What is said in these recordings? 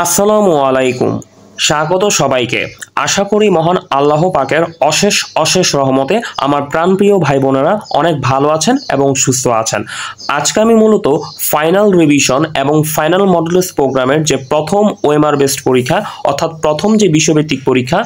আসসালামু আলাইকুম। স্বাগত সবাইকে। আশা করি মহান আল্লাহ পাকের অশেষ অশেষ রহমতে আমার প্রাণপ্রিয় ভাই বোনেরা অনেক ভালো আছেন এবং সুস্থ আছেন। আজকে আমি মূলত ফাইনাল রিভিশন এবং ফাইনাল মডুলাস প্রোগ্রামের যে প্রথম ওএমআর বেসড পরীক্ষা অর্থাৎ প্রথম যে বিষয়ভিত্তিক পরীক্ষা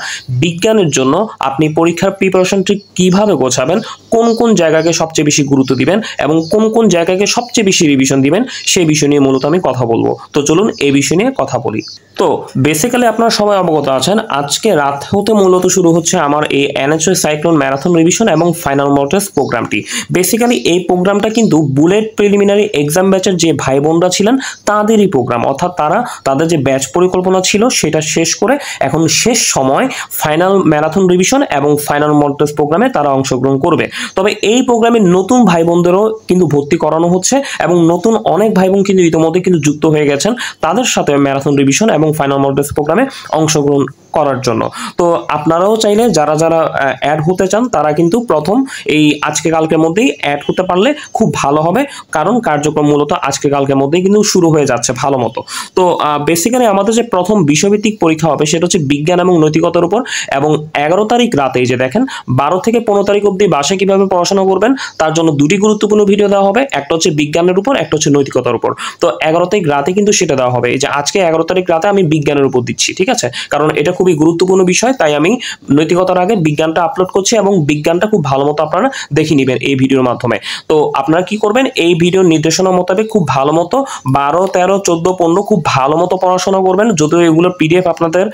বিজ্ঞানের জন্য আপনি পরীক্ষার প্রিপারেশনটি কিভাবে গোছাবেন, কোন কোন জায়গাকে সবচেয়ে বেশি গুরুত্ব দিবেন এবং কোন কোন জায়গাকে সবচেয়ে বেশি রিভিশন দিবেন সেই বিষয় নিয়ে মূলত আমি কথা বলবো। তো চলুন এই বিষয় নিয়ে কথা বলি। তো বেসিক্যালি আপনারা সবাই অবগত আছেন আজকে রাত হতে মূলত শুরু হচ্ছে আমার এই এনএচএস সাইক্লোন ম্যারাথন রিভিশন এবং ফাইনাল মক টেস্ট প্রোগ্রামটি। বেসিক্যালি এই প্রোগ্রামটা কিন্তু বুলেট প্রিলিমিনারি এক্সাম ব্যাচের যে ভাই বোনরা ছিলেন তাদেরই প্রোগ্রাম, অর্থাৎ তারা তাদের যে ব্যাচ পরিকল্পনা ছিল সেটা শেষ করে এখন শেষ সময় ফাইনাল ম্যারাথন রিভিশন এবং ফাইনাল মক টেস্ট প্রোগ্রামে তারা অংশগ্রহণ করবে। তবে এই প্রোগ্রামে নতুন ভাই বোনদেরও কিন্তু ভর্তি করানো হচ্ছে এবং নতুন অনেক ভাই বোন কিন্তু ইতিমধ্যে কিন্তু যুক্ত হয়ে গেছেন তাদের সাথে ম্যারাথন রিভিশন এবং ফাইনাল মক টেস্ট প্রোগ্রামে অংশগ্রহণ করার জন্য। তো আপনারাও চাইলে যারা যারা অ্যাড হতে চান তারা কিন্তু প্রথম এই আজকে কালকের মধ্যেই অ্যাড হতে পারলে খুব ভালো হবে, কারণ কার্যক্রম মূলত আজকে কালকের মধ্যেই কিন্তু শুরু হয়ে যাচ্ছে ভালো মতো। তো বেসিক্যালি আমাদের যে প্রথম বিষয়ভিত্তিক পরীক্ষা হবে সেটা হচ্ছে বিজ্ঞান এবং নৈতিকতার উপর, এবং 11 তারিখ রাতে যে দেখেন 12 থেকে 15 তারিখ অবধি বাসায় কিভাবে পড়াশোনা করবেন তার জন্য দুটি গুরুত্বপূর্ণ ভিডিও দেওয়া হবে, একটা হচ্ছে বিজ্ঞানের উপর, একটা হচ্ছে নৈতিকতার উপর। তো 11 তারিখ রাতে কিন্তু সেটা দেওয়া হবে। এই যে আজকে 11 তারিখ রাতে আমি বিজ্ঞানের উপর দিচ্ছি, ঠিক আছে, কারণ এটা খুবই গুরুত্বপূর্ণ বিষয়, তাই আমি নৈতিকতার আগে বিজ্ঞানটা আপলোড করছি এবং বিজ্ঞানটা খুব ভালো মতো আপনারা দেখে নেবেন এই ভিডিওর মাধ্যমে। তো আপনারা কি করবেন, এই ভিডিওর নির্দেশনা মোতাবেক খুব ভালো মতো 12, 13, 14, 15 খুব ভালো মতো পড়াশোনা করবেন। যদিও এগুলোর পিডিএফ আপনাদের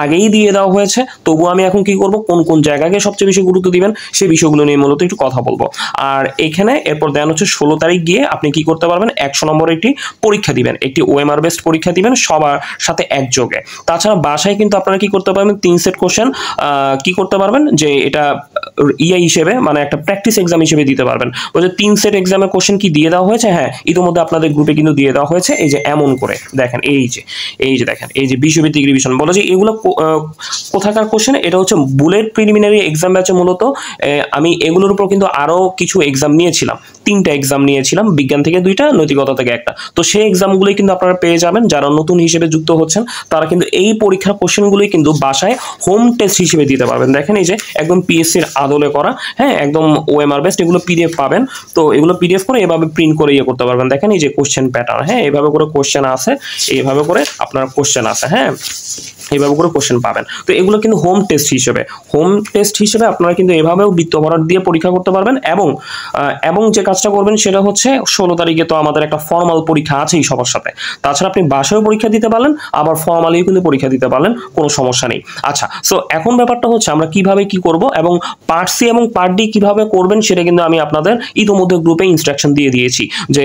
আগেই দিয়ে দেওয়া হয়েছে, তবুও আমি এখন কি করব, কোন কোন জায়গাকে সবচেয়ে বেশি গুরুত্ব দিবেন সেই বিষয়গুলো নিয়ে মূলত একটু কথা বলবো। আর এখানে এরপর দেন হচ্ছে 16 তারিখ গিয়ে আপনি কি করতে পারবেন, 100 নম্বরের একটি পরীক্ষা দিবেন, একটি ওএমআর বেসড পরীক্ষা দিবেন সবার সাথে একযোগে। তাছাড়া বাসায় কিন্তু আপনারা কি করতে পারবেন, 3 সেট কোশ্চেন কি করতে পারবেন যে এটা হিসেবে মানে একটা প্র্যাকটিস এক্সাম হিসেবে দিতে পারবেন। ওই যে 3 সেট এক্সামের কোশ্চেন কি দিয়ে দেওয়া হয়েছে, হ্যাঁ ইতিমধ্যে আপনাদের গ্রুপে কিন্তু দিয়ে দেওয়া হয়েছে। এই যে এমন করে দেখেন, এই যে দেখেন এই যে বিষয়ভিত্তিক রিভিশন বলে যে এগুলো কোথাকার কোশ্চেন, এটা হচ্ছে বুলেট প্রিলিমিনারি এক্সাম ব্যাচে মূলত আমি এগুলোর উপর কিন্তু আরো কিছু এক্সাম নিয়েছিলাম, 3টা এক্সাম নিয়েছিলাম, বিজ্ঞান থেকে 2টা, নৈতিকতা থেকে 1টা। তো সেই এক্সামগুলোই কিন্তু আপনারা পেয়ে যাবেন। যারা নতুন হিসেবে যুক্ত হচ্ছেন তারা কিন্তু এই পরীক্ষার কোশ্চেনগুলোই কিন্তু বাসায় হোম টেস্ট হিসেবে দিতে পারবেন। দেখেন এই যে একদম পিএসসির আদলে করা, হ্যাঁ একদম ওএমআর বেসড, এগুলো পিডিএফ পাবেন। তো এগুলো পিডিএফ করে এভাবে প্রিন্ট করে ইয়ে করতে পারবেন। দেখেন এই যে কোশ্চেন প্যাটার্ন, হ্যাঁ এইভাবে করে কোশ্চেন আছে, এইভাবে করে আপনার কোশ্চেন আছে, হ্যাঁ এইভাবে করে কোশ্চেন পাবেন। তো এগুলো কিন্তু হোম টেস্ট হিসেবে আপনারা কিন্তু এভাবেও বৃত্ত ভরাট দিয়ে পরীক্ষা করতে পারবেন। এবং যে কাজটা করবেন সেটা হচ্ছে 16 তারিখে তো আমাদের একটা ফর্মাল পরীক্ষা আছেই সবার সাথে, তাছাড়া আপনি বাসায়ও পরীক্ষা দিতে পারলেন, আবার ফর্মালিও কিন্তু পরীক্ষা দিতে পারলেন, কোনো সমস্যা নেই। আচ্ছা, সো এখন ব্যাপারটা হচ্ছে আমরা কিভাবে কি করব এবং পার্ট সি এবং পার্ট ডি কিভাবে করবেন সেটা কিন্তু আমি আপনাদের ইতিমধ্যে গ্রুপে ইনস্ট্রাকশন দিয়ে দিয়েছি। যে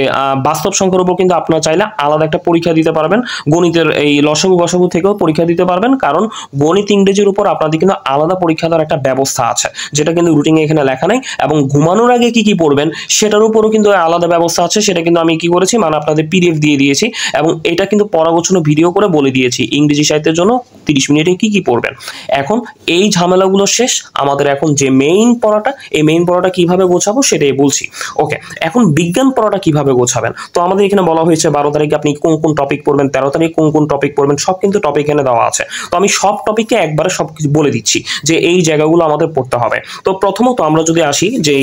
বাস্তব সংখ্যার উপর কিন্তু আপনারা চাইলে আলাদা একটা পরীক্ষা দিতে পারবেন, গণিতের এই লসাগু গসাগু থেকেও পরীক্ষা দিতে পারবেন, কারণ গণিত ইংরেজির উপর আপনাদের কিন্তু আলাদা পরীক্ষা দেওয়ার একটা ব্যবস্থা আছে, যেটা কিন্তু রুটিনে এখানে লেখা নেই। এবং ঘুমানোর আগে কি কি পড়বেন সেটার উপরও কিন্তু আলাদা ব্যবস্থা আছে, সেটা কিন্তু আমি কি করেছি মানে আপনাদের পিডিএফ দিয়ে দিয়েছি এবং এটা কিন্তু পরাগোছন্ন ভিডিও করে বলে দিয়েছি ইংরেজি সাহিত্যের জন্য 30 মিনিটে কি কি পড়বেন। এখন এই ঝামেলাগুলো শেষ, আমাদের এখন যে মেইন পড়াটা, এই মেইন পড়াটা কিভাবে গোছাবো সেটাই বলছি। ওকে, এখন বিজ্ঞান পড়াটা কিভাবে গোছাবেন, তো আমাদের এখানে বলা হয়েছে 12 তারিখে আপনি কোন কোন টপিক পড়বেন, 13 তারিখ কোন কোন টপিক পড়বেন, সব কিন্তু টপিক এখানে দেওয়া আছে। তো আমি সব টপিকে একবারে সবকিছু বলে দিচ্ছি যে এই জায়গাগুলো আমাদের পড়তে হবে। তো প্রথমত আমরা যদি আসি যে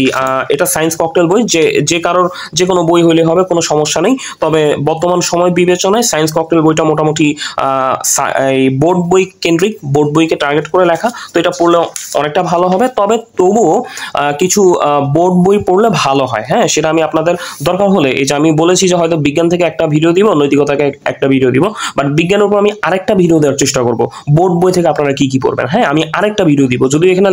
এটা সায়েন্স ককটেল বই, যে কারোর যে কোনো বই হইলে হবে, কোনো সমস্যা নেই। তবে বর্তমান সময় বিবেচনায় সায়েন্স ককটেল বইটা মোটামুটি এই বোর্ড বই কেন্দ্রিক, বোর্ড বইকে টার্গেট করে লেখা, তো এটা পড়লে অনেকটা ভালো হবে। তবে তবুও কিছু বোর্ড বই পড়লে ভালো হয়, হ্যাঁ সেটা আমি আপনাদের দরকার হলে, এই যে আমি বলেছি যে হয়তো বিজ্ঞান থেকে একটা ভিডিও দিব, নৈতিকতাকে একটা ভিডিও দিব, বাট বিজ্ঞানের উপর আমি আরেকটা ভিডিও দেওয়ার চেষ্টা করব, বোর্ড বই থেকে আপনারা কি কি পড়বেন, হ্যাঁ আমি আরেকটা ভিডিও দিব, যদিও এখানে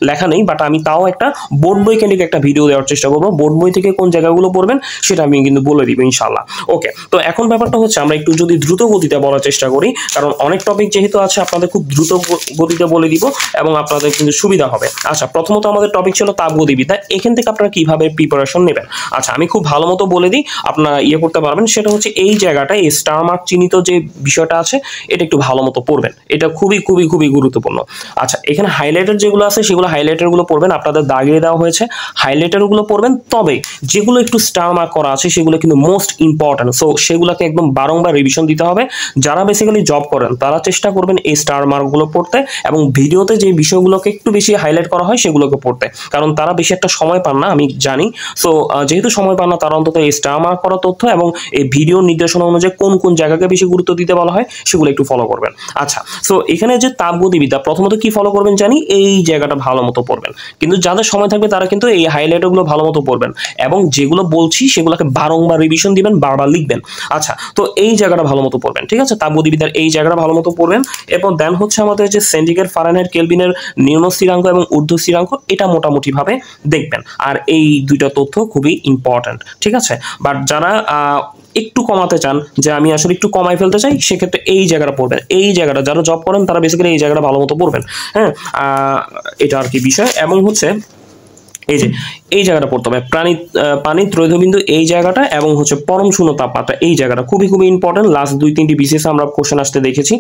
লেখা নেই, বাট আমি তাও একটা বোর্ড বই কেন্দ্রিক একটা ভিডিও দেওয়ার চেষ্টা করবো। বোর্ড বই থেকে কোন জায়গাগুলো পড়বেন সেটা আমি কিন্তু বলে দিব ইনশাল্লাহ। ওকে, তো এখন ব্যাপারটা হচ্ছে আমরা একটু যদি দ্রুত গতিতে বলার চেষ্টা করি, কারণ অনেক টপিক যেহেতু আছে আপনাদের খুব দ্রুত গতিতে বলে দিব এবং আপনাদের কিন্তু সুবিধা হবে। আচ্ছা, প্রথমত আমাদের টপিক ছিল তাপগতিবিদ্যা, এখান থেকে আপনারা কিভাবে প্রিপারেশন নেবেন। আচ্ছা, আমি খুব ভালো মতো বলে দিই, আপনারা করতে পারবেন। সেটা হচ্ছে এই জায়গাটা, এই স্টার মার্ক চিহ্নিত যে বিষয়টা আছে এটা একটু ভালো মতো মতো পড়বেন, এটা খুবই খুবই খুবই গুরুত্বপূর্ণ। আচ্ছা, এখানে হাইলাইটার যেগুলো আছে সেগুলো হাইলাইটারগুলো পড়বেন, আপনাদের দাগিয়ে দেওয়া হয়েছে, হাইলাইটারগুলো পড়বেন। তবে যেগুলো একটু স্টার মার্ক করা আছে সেগুলো কিন্তু মোস্ট ইম্পর্ট্যান্ট, সো সেগুলোকে একদম বারংবার রিভিশন দিতে হবে। যারা বেসিক্যালি জব করেন তারা চেষ্টা করবেন এই স্টার মার্কগুলো পড়তে, এবং ভিডিওতে যে বিষয়গুলোকে একটু বেশি হাইলাইট করা হয় সেগুলোকে পড়তে, কারণ তারা বেশি একটা সময় পান না, আমি জানি। সো যেহেতু সময় পান না, তারা অন্তত এই স্টার মার্ক করা তথ্য এবং এই ভিডিওর নির্দেশনা অনুযায়ী কোন কোন জায়গাকে বেশি গুরুত্ব দিতে বলা হয় সেগুলো একটু ফলো করবেন। আচ্ছা, সো এখানে যে তাপগতিবিদ্যা, প্রথমত কি ফলো করবেন জানি, এই জায়গাটা ভালো মতো পড়বেন, কিন্তু যাদের সময় থাকবে তারা কিন্তু এই হাইলাইটগুলো ভালো মতো পড়বেন, এবং যেগুলো বলছি সেগুলোকে বারংবার রিভিশন দিবেন, বারবার লিখবেন। আচ্ছা, তো এই জায়গাটা ভালো মতো পড়বেন, ঠিক আছে, তাপগতিবিদ্যার এই জায়গাটা ভালো মতো পড়বেন। এবং দেন হচ্ছে আমাদের যে সেন্টিগ্রেড, ফারেনহাইট, কেলভিনের নিম্ন স্থিরাঙ্ক এবং ঊর্ধ্ব স্থিরাঙ্ক, এটা মোটামুটি ভাবে দেখবেন। আর এই দুইটা তথ্য খুবই ইম্পর্ট্যান্ট, ঠিক আছে। বাট যারা একটু কমাতে চান, যে আমি আসলে একটু কমাই ফেলতে চাই, সেক্ষেত্রে এই জায়গাটা পড়বেন। এই জায়গাটা যারা জব করেন তারা বেসিক্যালি এই জায়গাটা ভালো মতো পড়বেন। হ্যাঁ, এটা আর কি বিষয়। এবং হচ্ছে এই যে এই জায়গাটা পড়তে হবে, পানি ত্রৈধবিন্দু এই জায়গাটা, এবং হচ্ছে পরম শূন্য তাপমাত্রা এই জায়গাটা খুবই খুবই ইম্পর্টেন্ট। লাস্ট 2-3টি বিসিএস আমরা কোশ্চেন আসতে দেখেছি।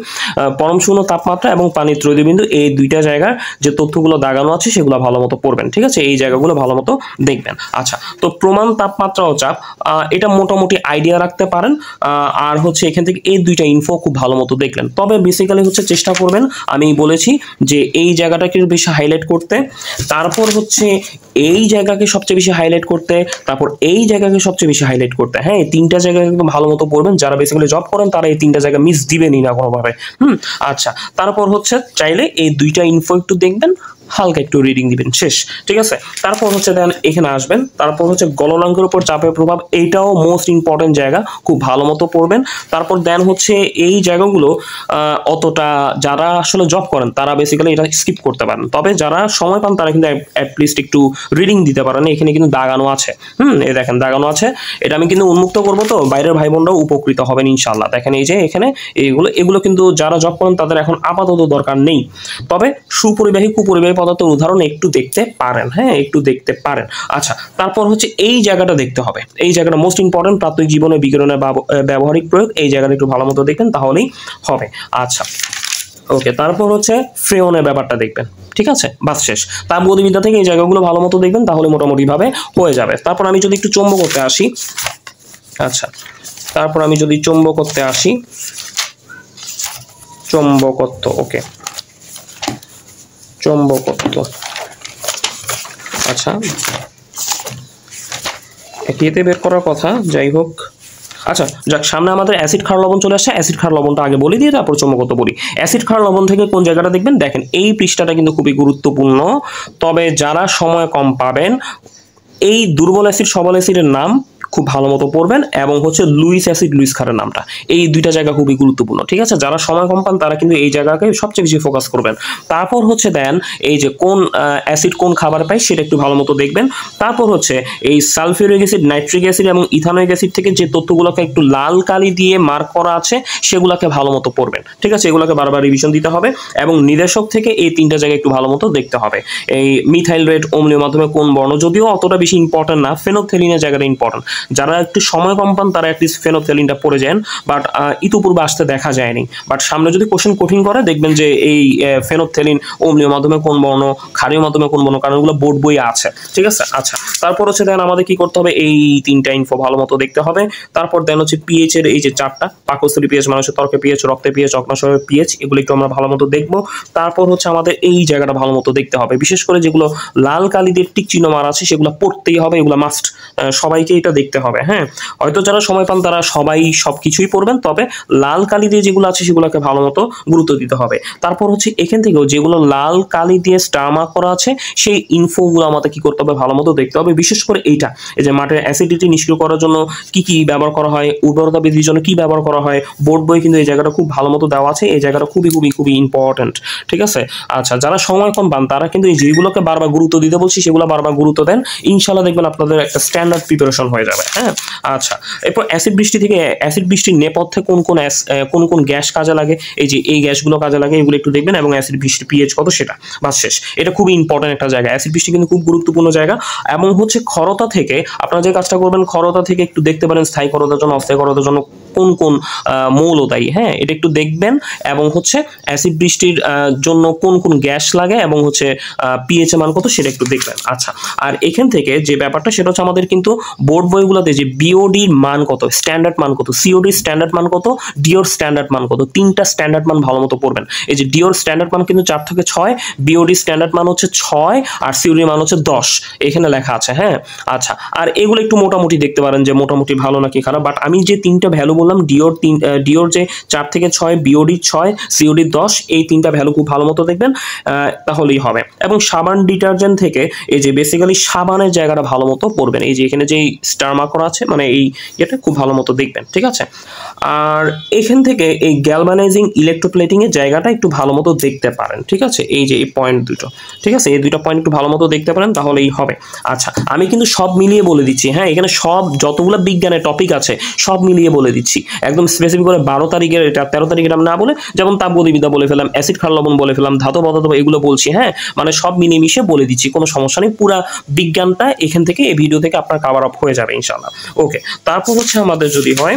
পরম শূন্য তাপমাত্রা এবং পানি ত্রৈধবিন্দু এই দুইটা জায়গার যে তথ্যগুলো দাগানো আছে সেগুলো ভালো মতো পড়বেন, ঠিক আছে, এই জায়গাগুলো ভালো মতো দেখবেন। আচ্ছা, তো প্রমাণ তাপমাত্রা ও চাপ, এটা মোটামুটি আইডিয়া রাখতে পারেন। আর হচ্ছে এখান থেকে এই দুইটা ইনফো খুব ভালো মতো দেখলেন। তবে বেসিক্যালি হচ্ছে চেষ্টা করবেন, আমি বলেছি যে এই জায়গাটাকে বেশি হাইলাইট করতে, তারপর হচ্ছে এই জায়গাকে সবচেয়ে বেশি হাইলাইট করতে, তারপর এই জায়গাকে সবচেয়ে বেশি হাইলাইট করতে। হ্যাঁ, এই তিনটা জায়গা একদম ভালো মতো পড়বেন। যারা বেসিক্যালি জব করেন তারা এই তিনটা জায়গা মিস দিবেনই না কোনোভাবে। আচ্ছা, তারপর হচ্ছে চাইলে এই দুইটা ইনফো একটু দেখবেন, হালকা একটু রিডিং দিবেন, শেষ, ঠিক আছে। তারপর হচ্ছে দেন এখানে আসবেন, তারপর হচ্ছে গলনাঙ্কের উপর চাপের প্রভাব, এইটাও মোস্ট ইম্পর্টেন্ট জায়গা, খুব ভালো মতো পড়বেন। তারপর দেন হচ্ছে এই জায়গাগুলো অতটা যারা আসলে জব করেন তারা বেসিক্যালি এটা স্কিপ করতে পারেন, তবে যারা সময় পান তারা কিন্তু অ্যাটলিস্ট একটু রিডিং দিতে পারেন। এখানে কিন্তু দাগানো আছে, এই দেখেন দাগানো আছে, এটা আমি কিন্তু উন্মুক্ত করবো, তো বাইরের ভাই বোনরাও উপকৃত হবেন ইনশাল্লাহ। দেখেন এই যে এখানে এগুলো কিন্তু যারা জব করেন তাদের এখন আপাতত দরকার নেই, তবে সুপরিবাহী কুপরিবাহী পদার্থের উদাহরণ একটু দেখতে পারেন, হ্যাঁ একটু দেখতে পারেন। আচ্ছা, তারপর হচ্ছে এই জায়গাটা দেখতে হবে, এই জায়গাটা মোস্ট ইম্পর্টেন্ট, প্রাত্যহিক জীবনে বিকিরণের ব্যবহারিক প্রয়োগ, এই জায়গাটা একটু ভালো মতো দেখবেন তাহলেই হবে। আচ্ছা, ওকে, তারপর হচ্ছে ফ্রেয়নের ব্যাপারটা দেখবেন, ঠিক আছে, বাস শেষ। তাপগতিবিদ্যা থেকে এই জায়গাগুলো ভালো মতো দেখবেন, তাহলে মোটামুটি ভাবে হয়ে যাবে। তারপর আমি যদি একটু চৌম্বকত্বে আসি, আচ্ছা, তারপর আমি যদি চৌম্বকত্বে আসি, চৌম্বকত্ব, ওকে, চৌম্বকত্ব, আচ্ছা, এতে বের করার কথা, যাই হোক। আচ্ছা, যাক, সামনে আমাদের অ্যাসিড ক্ষার লবণ চলে আসছে, অ্যাসিড ক্ষার লবণটা আগে বলে দিয়ে তারপর চৌম্বকত্ব বলি। অ্যাসিড ক্ষার লবণ থেকে কোন জায়গাটা দেখবেন, দেখেন এই পৃষ্ঠাটা কিন্তু খুবই গুরুত্বপূর্ণ। তবে যারা সময় কম পাবেন, এই দুর্বল অ্যাসিড সবল অ্যাসিডের নাম খুব ভালো মতো পড়বেন, এবং হচ্ছে লুইস অ্যাসিড লুইস ক্ষারের নামটা, এই দুইটা জায়গা খুবই গুরুত্বপূর্ণ, ঠিক আছে। যারা সময় কম পান তারা কিন্তু এই জায়গাকে সবচেয়ে বেশি ফোকাস করবেন। তারপর হচ্ছে দেন এই যে কোন অ্যাসিড কোন খাবার পায় সেটা একটু ভালো মতো দেখবেন। তারপর হচ্ছে এই সালফিউরিক অ্যাসিড, নাইট্রিক অ্যাসিড এবং ইথানোয়িক অ্যাসিড থেকে যে তথ্যগুলোকে একটু লাল কালি দিয়ে মার্ক করা আছে সেগুলোকে ভালো মতো পড়বেন, ঠিক আছে, এগুলোকে বারবার রিভিশন দিতে হবে। এবং নির্দেশক থেকে এই তিনটা জায়গা একটু ভালো মতো দেখতে হবে। এই মিথাইল রেড অম্লীয় মাধ্যমে কোন বর্ণ, যদিও অতটা বেশি ইম্পর্টেন্ট না, ফেনোথেলিনের জায়গাটা ইম্পর্টেন্ট। যারা একটু সময় কম পান তারা অ্যাটলিস্ট ফেনোথেলিনটা পড়ে যান, বাট ইতিপূর্বে আসতে দেখা যায়নি। বাট সামনে যদি কোশ্চেন কঠিন করে দেখবেন যে এই ফেনোথেলিন অম্লীয় মাধ্যমে কোন বর্ণ, ক্ষারীয় মাধ্যমে কোন বর্ণ, কারণ এগুলো বোর্ড বই আছে, ঠিক আছে। আচ্ছা, তারপর হচ্ছে দেন আমাদের কি করতে হবে, এই তিনটা ইনফো ভালো মতো দেখতে হবে। তারপর দেন হচ্ছে পিএইচ এর এই যে চারটা, পাকস্থলী পিএইচ, মানুষের ত্বকে পিএইচ, রক্তে পিএইচ, অগ্ন্যাশয়ের পিএইচ, এগুলো একটু আমরা ভালো মতো দেখবো। তারপর হচ্ছে আমাদের এই জায়গাটা ভালো মতো দেখতে হবে, বিশেষ করে যেগুলো লাল কালি দিয়ে টিক চিহ্ন মারা আছে সেগুলো পড়তেই হবে, এগুলো মাস্ট, সবাইকে এটা দেখতে হবে। হ্যাঁ, হয়তো যারা সময় পান তারা সবাই সবকিছুই পড়বেন, তবে লাল কালি দিয়ে যেগুলো আছে সেগুলোকে ভালো মতো গুরুত্ব দিতে হবে। তারপর হচ্ছে এখান থেকেও যেগুলো লাল কালি দিয়ে স্টার মার্ক করা আছে সেই ইনফোগুলো আমাদের কি করতে হবে, ভালো মতো দেখতে হবে। বিশেষ করে এইটা, এই যে মাটির অ্যাসিডিটি নিষ্ক্রিয় করার জন্য কি কি ব্যবহার করা হয়, উর্বরতা বৃদ্ধির জন্য কি ব্যবহার করা হয়, বোর্ড বই কিন্তু এই জায়গাটা খুব ভালো মতো দেওয়া আছে, এই জায়গাটা খুবই খুবই খুবই ইম্পর্টেন্ট, ঠিক আছে। আচ্ছা, যারা সময় কম পান তারা কিন্তু এই যেগুলোকে বারবার গুরুত্ব দিতে বলছি সেগুলো বারবার গুরুত্ব দেন, ইনশাল্লাহ দেখবেন আপনাদের একটা স্ট্যান্ডার্ড প্রিপারেশন হয়ে যাবে। যাবে। হ্যাঁ, আচ্ছা, এরপর অ্যাসিড বৃষ্টি থেকে অ্যাসিড বৃষ্টির নেপথ্যে কোন কোন গ্যাস কাজে লাগে, এই যে এই গ্যাসগুলো কাজে লাগে, এগুলো একটু দেখবেন, এবং অ্যাসিড বৃষ্টির পিএইচ কত সেটা, বাস শেষ। এটা খুবই ইম্পর্টেন্ট একটা জায়গা, অ্যাসিড বৃষ্টি কিন্তু খুব গুরুত্বপূর্ণ জায়গা। এবং হচ্ছে ক্ষরতা থেকে আপনারা যে কাজটা করবেন, ক্ষরতা থেকে একটু দেখতে পারেন স্থায়ী ক্ষরতার জন্য, অস্থায়ী ক্ষরতার জন্য কোন কোন মৌল দায়ী। হ্যাঁ, এটা একটু দেখবেন, এবং হচ্ছে অ্যাসিড বৃষ্টির জন্য কোন কোন গ্যাস লাগে, এবং হচ্ছে পিএইচ এর মান কত সেটা একটু দেখবেন। আচ্ছা, আর এখান থেকে যে ব্যাপারটা সেটা হচ্ছে আমাদের কিন্তু বোর্ড বইগুলোতে যে বিওডির মান কত, স্ট্যান্ডার্ড মান কত, সিওডির স্ট্যান্ডার্ড মান কত, ডিওর স্ট্যান্ডার্ড মান কত, তিনটা স্ট্যান্ডার্ড মান ভালো মতো পড়বেন। এই যে ডিওর স্ট্যান্ডার্ড মান কিন্তু 4 থেকে 6, বিওডি স্ট্যান্ডার্ড মান হচ্ছে 6, আর সিওডির মান হচ্ছে 10, এখানে লেখা আছে। হ্যাঁ, আচ্ছা, আর এগুলো একটু মোটামুটি দেখতে পারেন যে মোটামুটি ভালো নাকি খারাপ, বাট আমি যে তিনটা ভ্যালু বললাম, ডিওর যে 4 থেকে 6, বিওডি 6, সিওডি 10, এই তিনটা ভ্যালু খুব ভালো মতো দেখবেন, তাহলেই হবে। এবং সাবান ডিটারজেন্ট থেকে এই যে বেসিক্যালি সাবানের জায়গাটা ভালো মতো পড়বেন, এই যে এখানে যে স্টার মার্ক করা আছে, মানে এই এটা খুব ভালো মতো দেখবেন, ঠিক আছে। আর এখান থেকে এই গ্যালভানাইজিং ইলেকট্রোপ্লেটিং এর জায়গাটা একটু ভালো মতো দেখতে পারেন, ঠিক আছে, এই যে এই পয়েন্ট দুটো, ঠিক আছে, এই দুটো পয়েন্ট একটু ভালো মতো দেখতে পারেন, তাহলেই হবে। আচ্ছা, আমি কিন্তু সব মিলিয়ে বলে দিচ্ছি। হ্যাঁ, এখানে সব যতগুলো বিজ্ঞানের টপিক আছে সব মিলিয়ে বলে দিচ্ছি, একদম স্পেসিফিক করে 12 তারিখের এটা 13 তারিখের না বলে, যেমন তাপগতিবিদ্যা বলে ফেললাম, অ্যাসিড ক্ষার লবণ বলে ফেললাম, ধাতব অধাতব এগুলো বলছি। হ্যাঁ, মানে সব মিলিয়ে মিশিয়ে বলে দিচ্ছি, কোনো সমস্যা নেই, পুরা বিজ্ঞানটা এখান থেকে এই ভিডিও থেকে আপনার কাভার আপ হয়ে যাবে ইনশাআল্লাহ। ওকে, তারপর হচ্ছে আমাদের যদি হয়,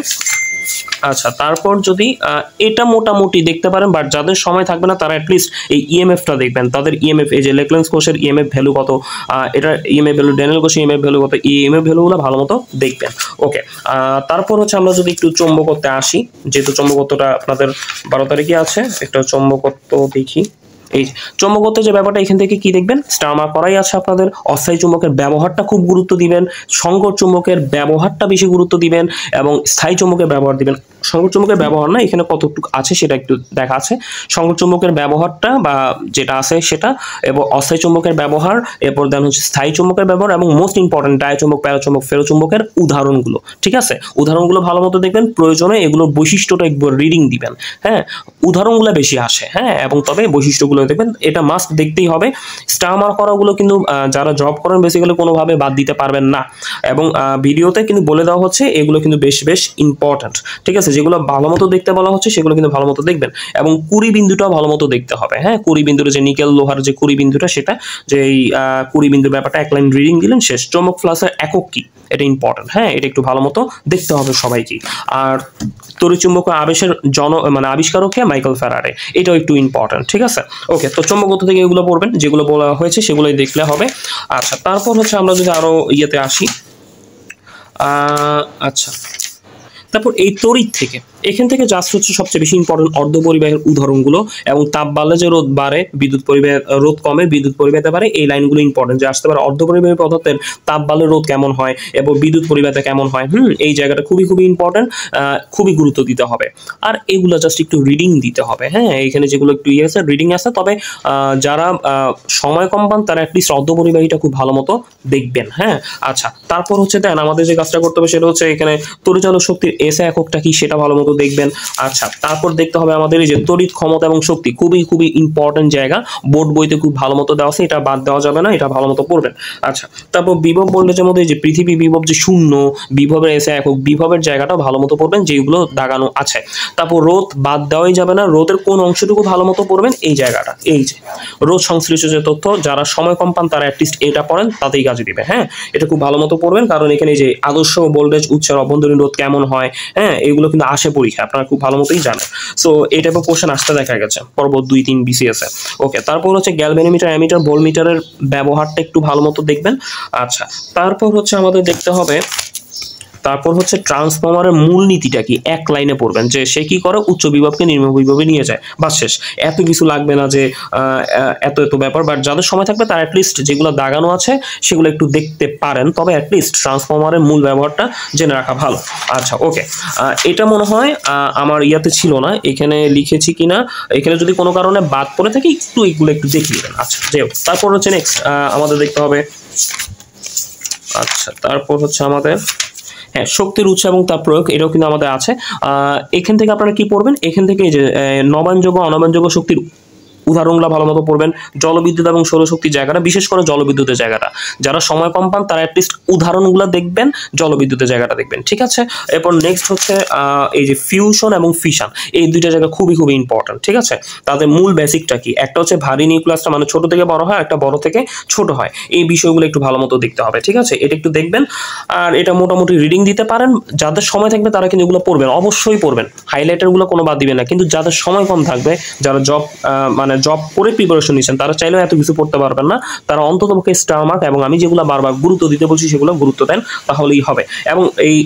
আচ্ছা, তারপর যদি এটা মোটামুটি দেখতে পারেন, বাট যাদের সময় থাকবে না তারা অ্যাটলিস্ট এই ইএমএফটা দেখবেন, তাদের ইএমএফ, এই যে লেকল্যান্স কোষের ইএমএফ ভ্যালু কত, এটা ইএমএফ ভ্যালু, ড্যানিয়েল কোষের ইএমএফ ভ্যালু কত, এই ইএমএফ ভ্যালুগুলো ভালো মতো দেখবেন। ওকে, তারপর হচ্ছে আমরা যদি একটু চৌম্বকত্বে আসি, যেহেতু চৌম্বকত্বটা আপনাদের 12 তারিখে আছে, একটা চৌম্বকত্ব দেখি। এই চৌম্বকত্বের যে ব্যাপারটা, এখান থেকে কি দেখবেন, স্টার মার্ক করাই আছে আপনাদের। অস্থায়ী চুম্বকের ব্যবহারটা খুব গুরুত্ব দিবেন, সংকর চুম্বকের ব্যবহারটা বেশি গুরুত্ব দিবেন, এবং স্থায়ী চুম্বকের ব্যবহার দিবেন। সংকর চুম্বকের ব্যবহার না, এখানে কতটুকু আছে সেটা একটু দেখা আছে। সংকর চুম্বকের ব্যবহারটা বা যেটা আছে সেটা, এবং অস্থায়ী চুম্বকের ব্যবহার, এরপর দেন হচ্ছে স্থায়ী চুম্বকের ব্যবহার, এবং মোস্ট ইম্পর্টেন্ট ডায়োচুম্বক, প্যারাচুম্বক, ফেরোচুম্বকের উদাহরণগুলো, ঠিক আছে, উদাহরণগুলো ভালো মতো দেখবেন, প্রয়োজনে এগুলোর বৈশিষ্ট্যটা একবার রিডিং দিবেন। হ্যাঁ, উদাহরণগুলো বেশি আসে, হ্যাঁ, এবং তবে বৈশিষ্ট্যগুলো দেখবেন, এটা মাস্ট দেখতেই হবে। স্টার মার্ক করাগুলো কিন্তু যারা জব করেন বেসিক্যালি কোনোভাবে বাদ দিতে পারবেন না, এবং ভিডিওতে কিন্তু বলে দেওয়া হচ্ছে এগুলো কিন্তু বেশ ইম্পর্টেন্ট, ঠিক আছে, যেগুলো ভালো মতো দেখতে বলা হচ্ছে সেগুলো কিন্তু ভালো মতো দেখবেন, এবং কুড়ি বিন্দুটাও ভালো মতো দেখতে হবে। হ্যাঁ, কুড়ি বিন্দুর যে নিকেল লোহার যে কুড়ি বিন্দুটা, সেটা যে এই কুড়ি বিন্দুর ব্যাপারটা এক লাইন রিডিং দিলেন, শেষ। চৌম্বক ফ্লাক্সের একক কি, এটা ইম্পর্টেন্ট। হ্যাঁ, এটা একটু ভালো মতো দেখতে হবে সবাইকে। আর তড়িৎচুম্বক আবেশের মানে আবিষ্কারক কে, মাইকেল ফ্যারাডে, এটাও একটু ইম্পর্টেন্ট, ঠিক আছে। ওকে, তো চৌম্বকত্ব থেকে এগুলো পড়বেন, যেগুলো বলা হয়েছে সেগুলোই দেখলে হবে। আচ্ছা, তারপর হচ্ছে আমরা যদি আরো ইয়েতে আসি, আচ্ছা, তারপর এই তড়িৎ থেকে, এখান থেকে জাস্ট হচ্ছে সবচেয়ে বেশি ইম্পর্টেন্ট অর্ধপরিবাহের উদাহরণগুলো, এবং তাপ বাড়লে যে রোধ বাড়ে, বিদ্যুৎ পরিবাহ রোধ কমে, বিদ্যুৎ পরিবাহিতে পারে, এই লাইনগুলো ইম্পর্টেন্ট, যে আসতে পারে অর্ধপরিবাহী পদার্থের তাপ বাড়লে রোধ কেমন হয় এবং বিদ্যুৎ পরিবাহিতে কেমন হয়। এই জায়গাটা খুবই ইম্পর্টেন্ট, খুবই গুরুত্ব দিতে হবে। আর এগুলো জাস্ট একটু রিডিং দিতে হবে। হ্যাঁ, এখানে যেগুলো একটু ইয়ে আছে, রিডিং আছে, তবে যারা সময় কম পান তারা অ্যাটলিস্ট অর্ধপরিবাহীটা খুব ভালো মতো দেখবেন। হ্যাঁ, আচ্ছা, তারপর হচ্ছে দেন আমাদের যে কাজটা করতে হবে সেটা হচ্ছে এখানে পরিচালক শক্তির এসআই এককটা কি সেটা ভালো মতো দেখবেন। আচ্ছা, তারপর দেখতে হবে আমাদের এই যে তড়িৎ ক্ষমতা এবং শক্তি, খুবই ইম্পর্টেন্ট জায়গা, বোর্ড বইতে খুব ভালো মতো দেওয়া আছে, এটা বাদ দেওয়া যাবে না, এটা ভালো মতো পড়বেন। আচ্ছা, তারপর বিভব ভোল্টেজের মধ্যে যে পৃথিবী বিভব যে শূন্য, বিভবের এসআই একক, বিভবের জায়গাটাও ভালো মতো পড়বেন, যেগুলো দাগানো আছে। তারপর রোধ বাদ দেওয়াই যাবে না, রোধের কোন অংশটুকু ভালো মতো পড়বেন, এই জায়গাটা, এই যে রোধ সংশ্লিষ্ট যে তথ্য, যারা সময় কম পান তারা অ্যাটলিস্ট এটা পড়েন, তাতেই কাজে দিবে। হ্যাঁ, এটা খুব ভালো মতো পড়বেন, কারণ এখানে যে আদর্শ ভোল্টেজ উৎসের অভ্যন্তরীণ রোধ কেমন হয়, হ্যাঁ, এগুলো কিন্তু আসে পরীক্ষা, আপনারা খুব ভালো মতোই জানেন। সো এই টাইপের কোশ্চেন আসতে দেখা গেছে পর্বত 2-3 বিসিএস এ। ওকে, তারপর হচ্ছে গ্যালভ্যানোমিটার, অ্যামিটার, ভোল্টমিটারের ব্যবহারটা একটু ভালো মতো দেখবেন। আচ্ছা, তারপর হচ্ছে আমাদের দেখতে হবে, তারপর হচ্ছে ট্রান্সফরমারের মূলনীতিটা কি, এক লাইনে পড়বেন, যে সে কি করে, উচ্চ বিভবকে নিম্ন বিভবে নিয়ে যায়, বাস শেষ। এত কিছু লাগবে না যে এত ব্যাপার, বাট যাদের সময় থাকবে তারা অ্যাটলিস্ট যেগুলো দাগানো আছে সেগুলো একটু দেখতে পারেন, তবে অ্যাটলিস্ট ট্রান্সফরমারের মূল ব্যবহারটা জেনে রাখা ভালো। আচ্ছা, ওকে, এটা মনে হয় আমার ইয়াতে ছিল না, এখানে লিখেছি কিনা, এখানে যদি কোনো কারণে বাদ পড়ে থাকে এগুলো একটু দেখিয়ে দেবেন। আচ্ছা, যাই হোক, তারপর হচ্ছে নেক্সট আমাদের দেখতে হবে, আচ্ছা, তারপর হচ্ছে আমাদের হ্যাঁ শক্তির উৎস এবং তার প্রয়োগ, এটাও কিন্তু আমাদের আছে। এখান থেকে আপনারা কি পড়বেন, এখান থেকে এই যে নবায়নযোগ্য অনবায়নযোগ্য শক্তির উদাহরণগুলো ভালো মতো পড়বেন। জলবিদ্যুৎ এবং সৌরশক্তির জায়গাটা, বিশেষ করে জলবিদ্যুতের জায়গাটা, যারা সময় কম পান তারা অ্যাটলিস্ট উদাহরণগুলো দেখবেন, জলবিদ্যুতের জায়গাটা দেখবেন, ঠিক আছে। এরপর নেক্সট হচ্ছে এই যে ফিউশন এবং ফিশন, এই দুইটা জায়গা খুবই খুবই ইম্পর্টেন্ট, ঠিক আছে। তাদের মূল বেসিকটা কি, একটা হচ্ছে ভারী নিউক্লিয়াসটা মানে ছোট থেকে বড় হয়, একটা বড় থেকে ছোট হয়, এই বিষয়গুলো একটু ভালো মতো দেখতে হবে, ঠিক আছে। এটা একটু দেখবেন, আর এটা মোটামুটি রিডিং দিতে পারেন। যাদের সময় থাকবে তারা কিন্তু এগুলো পড়বেন, অবশ্যই পড়বেন, হাইলাইটারগুলো কোনো বাদ দিবেন না। কিন্তু যাদের সময় কম থাকবে, যারা জব করে প্রিপারেশন নিচ্ছেন, তারা চাইলেও এত কিছু পড়তে পারবেন না। তারা অন্ততপক্ষে স্টার মার্ক এবং আমি যেগুলো বারবার গুরুত্ব দিতে বলছি সেগুলো গুরুত্ব দেন, তাহলেই হবে। এবং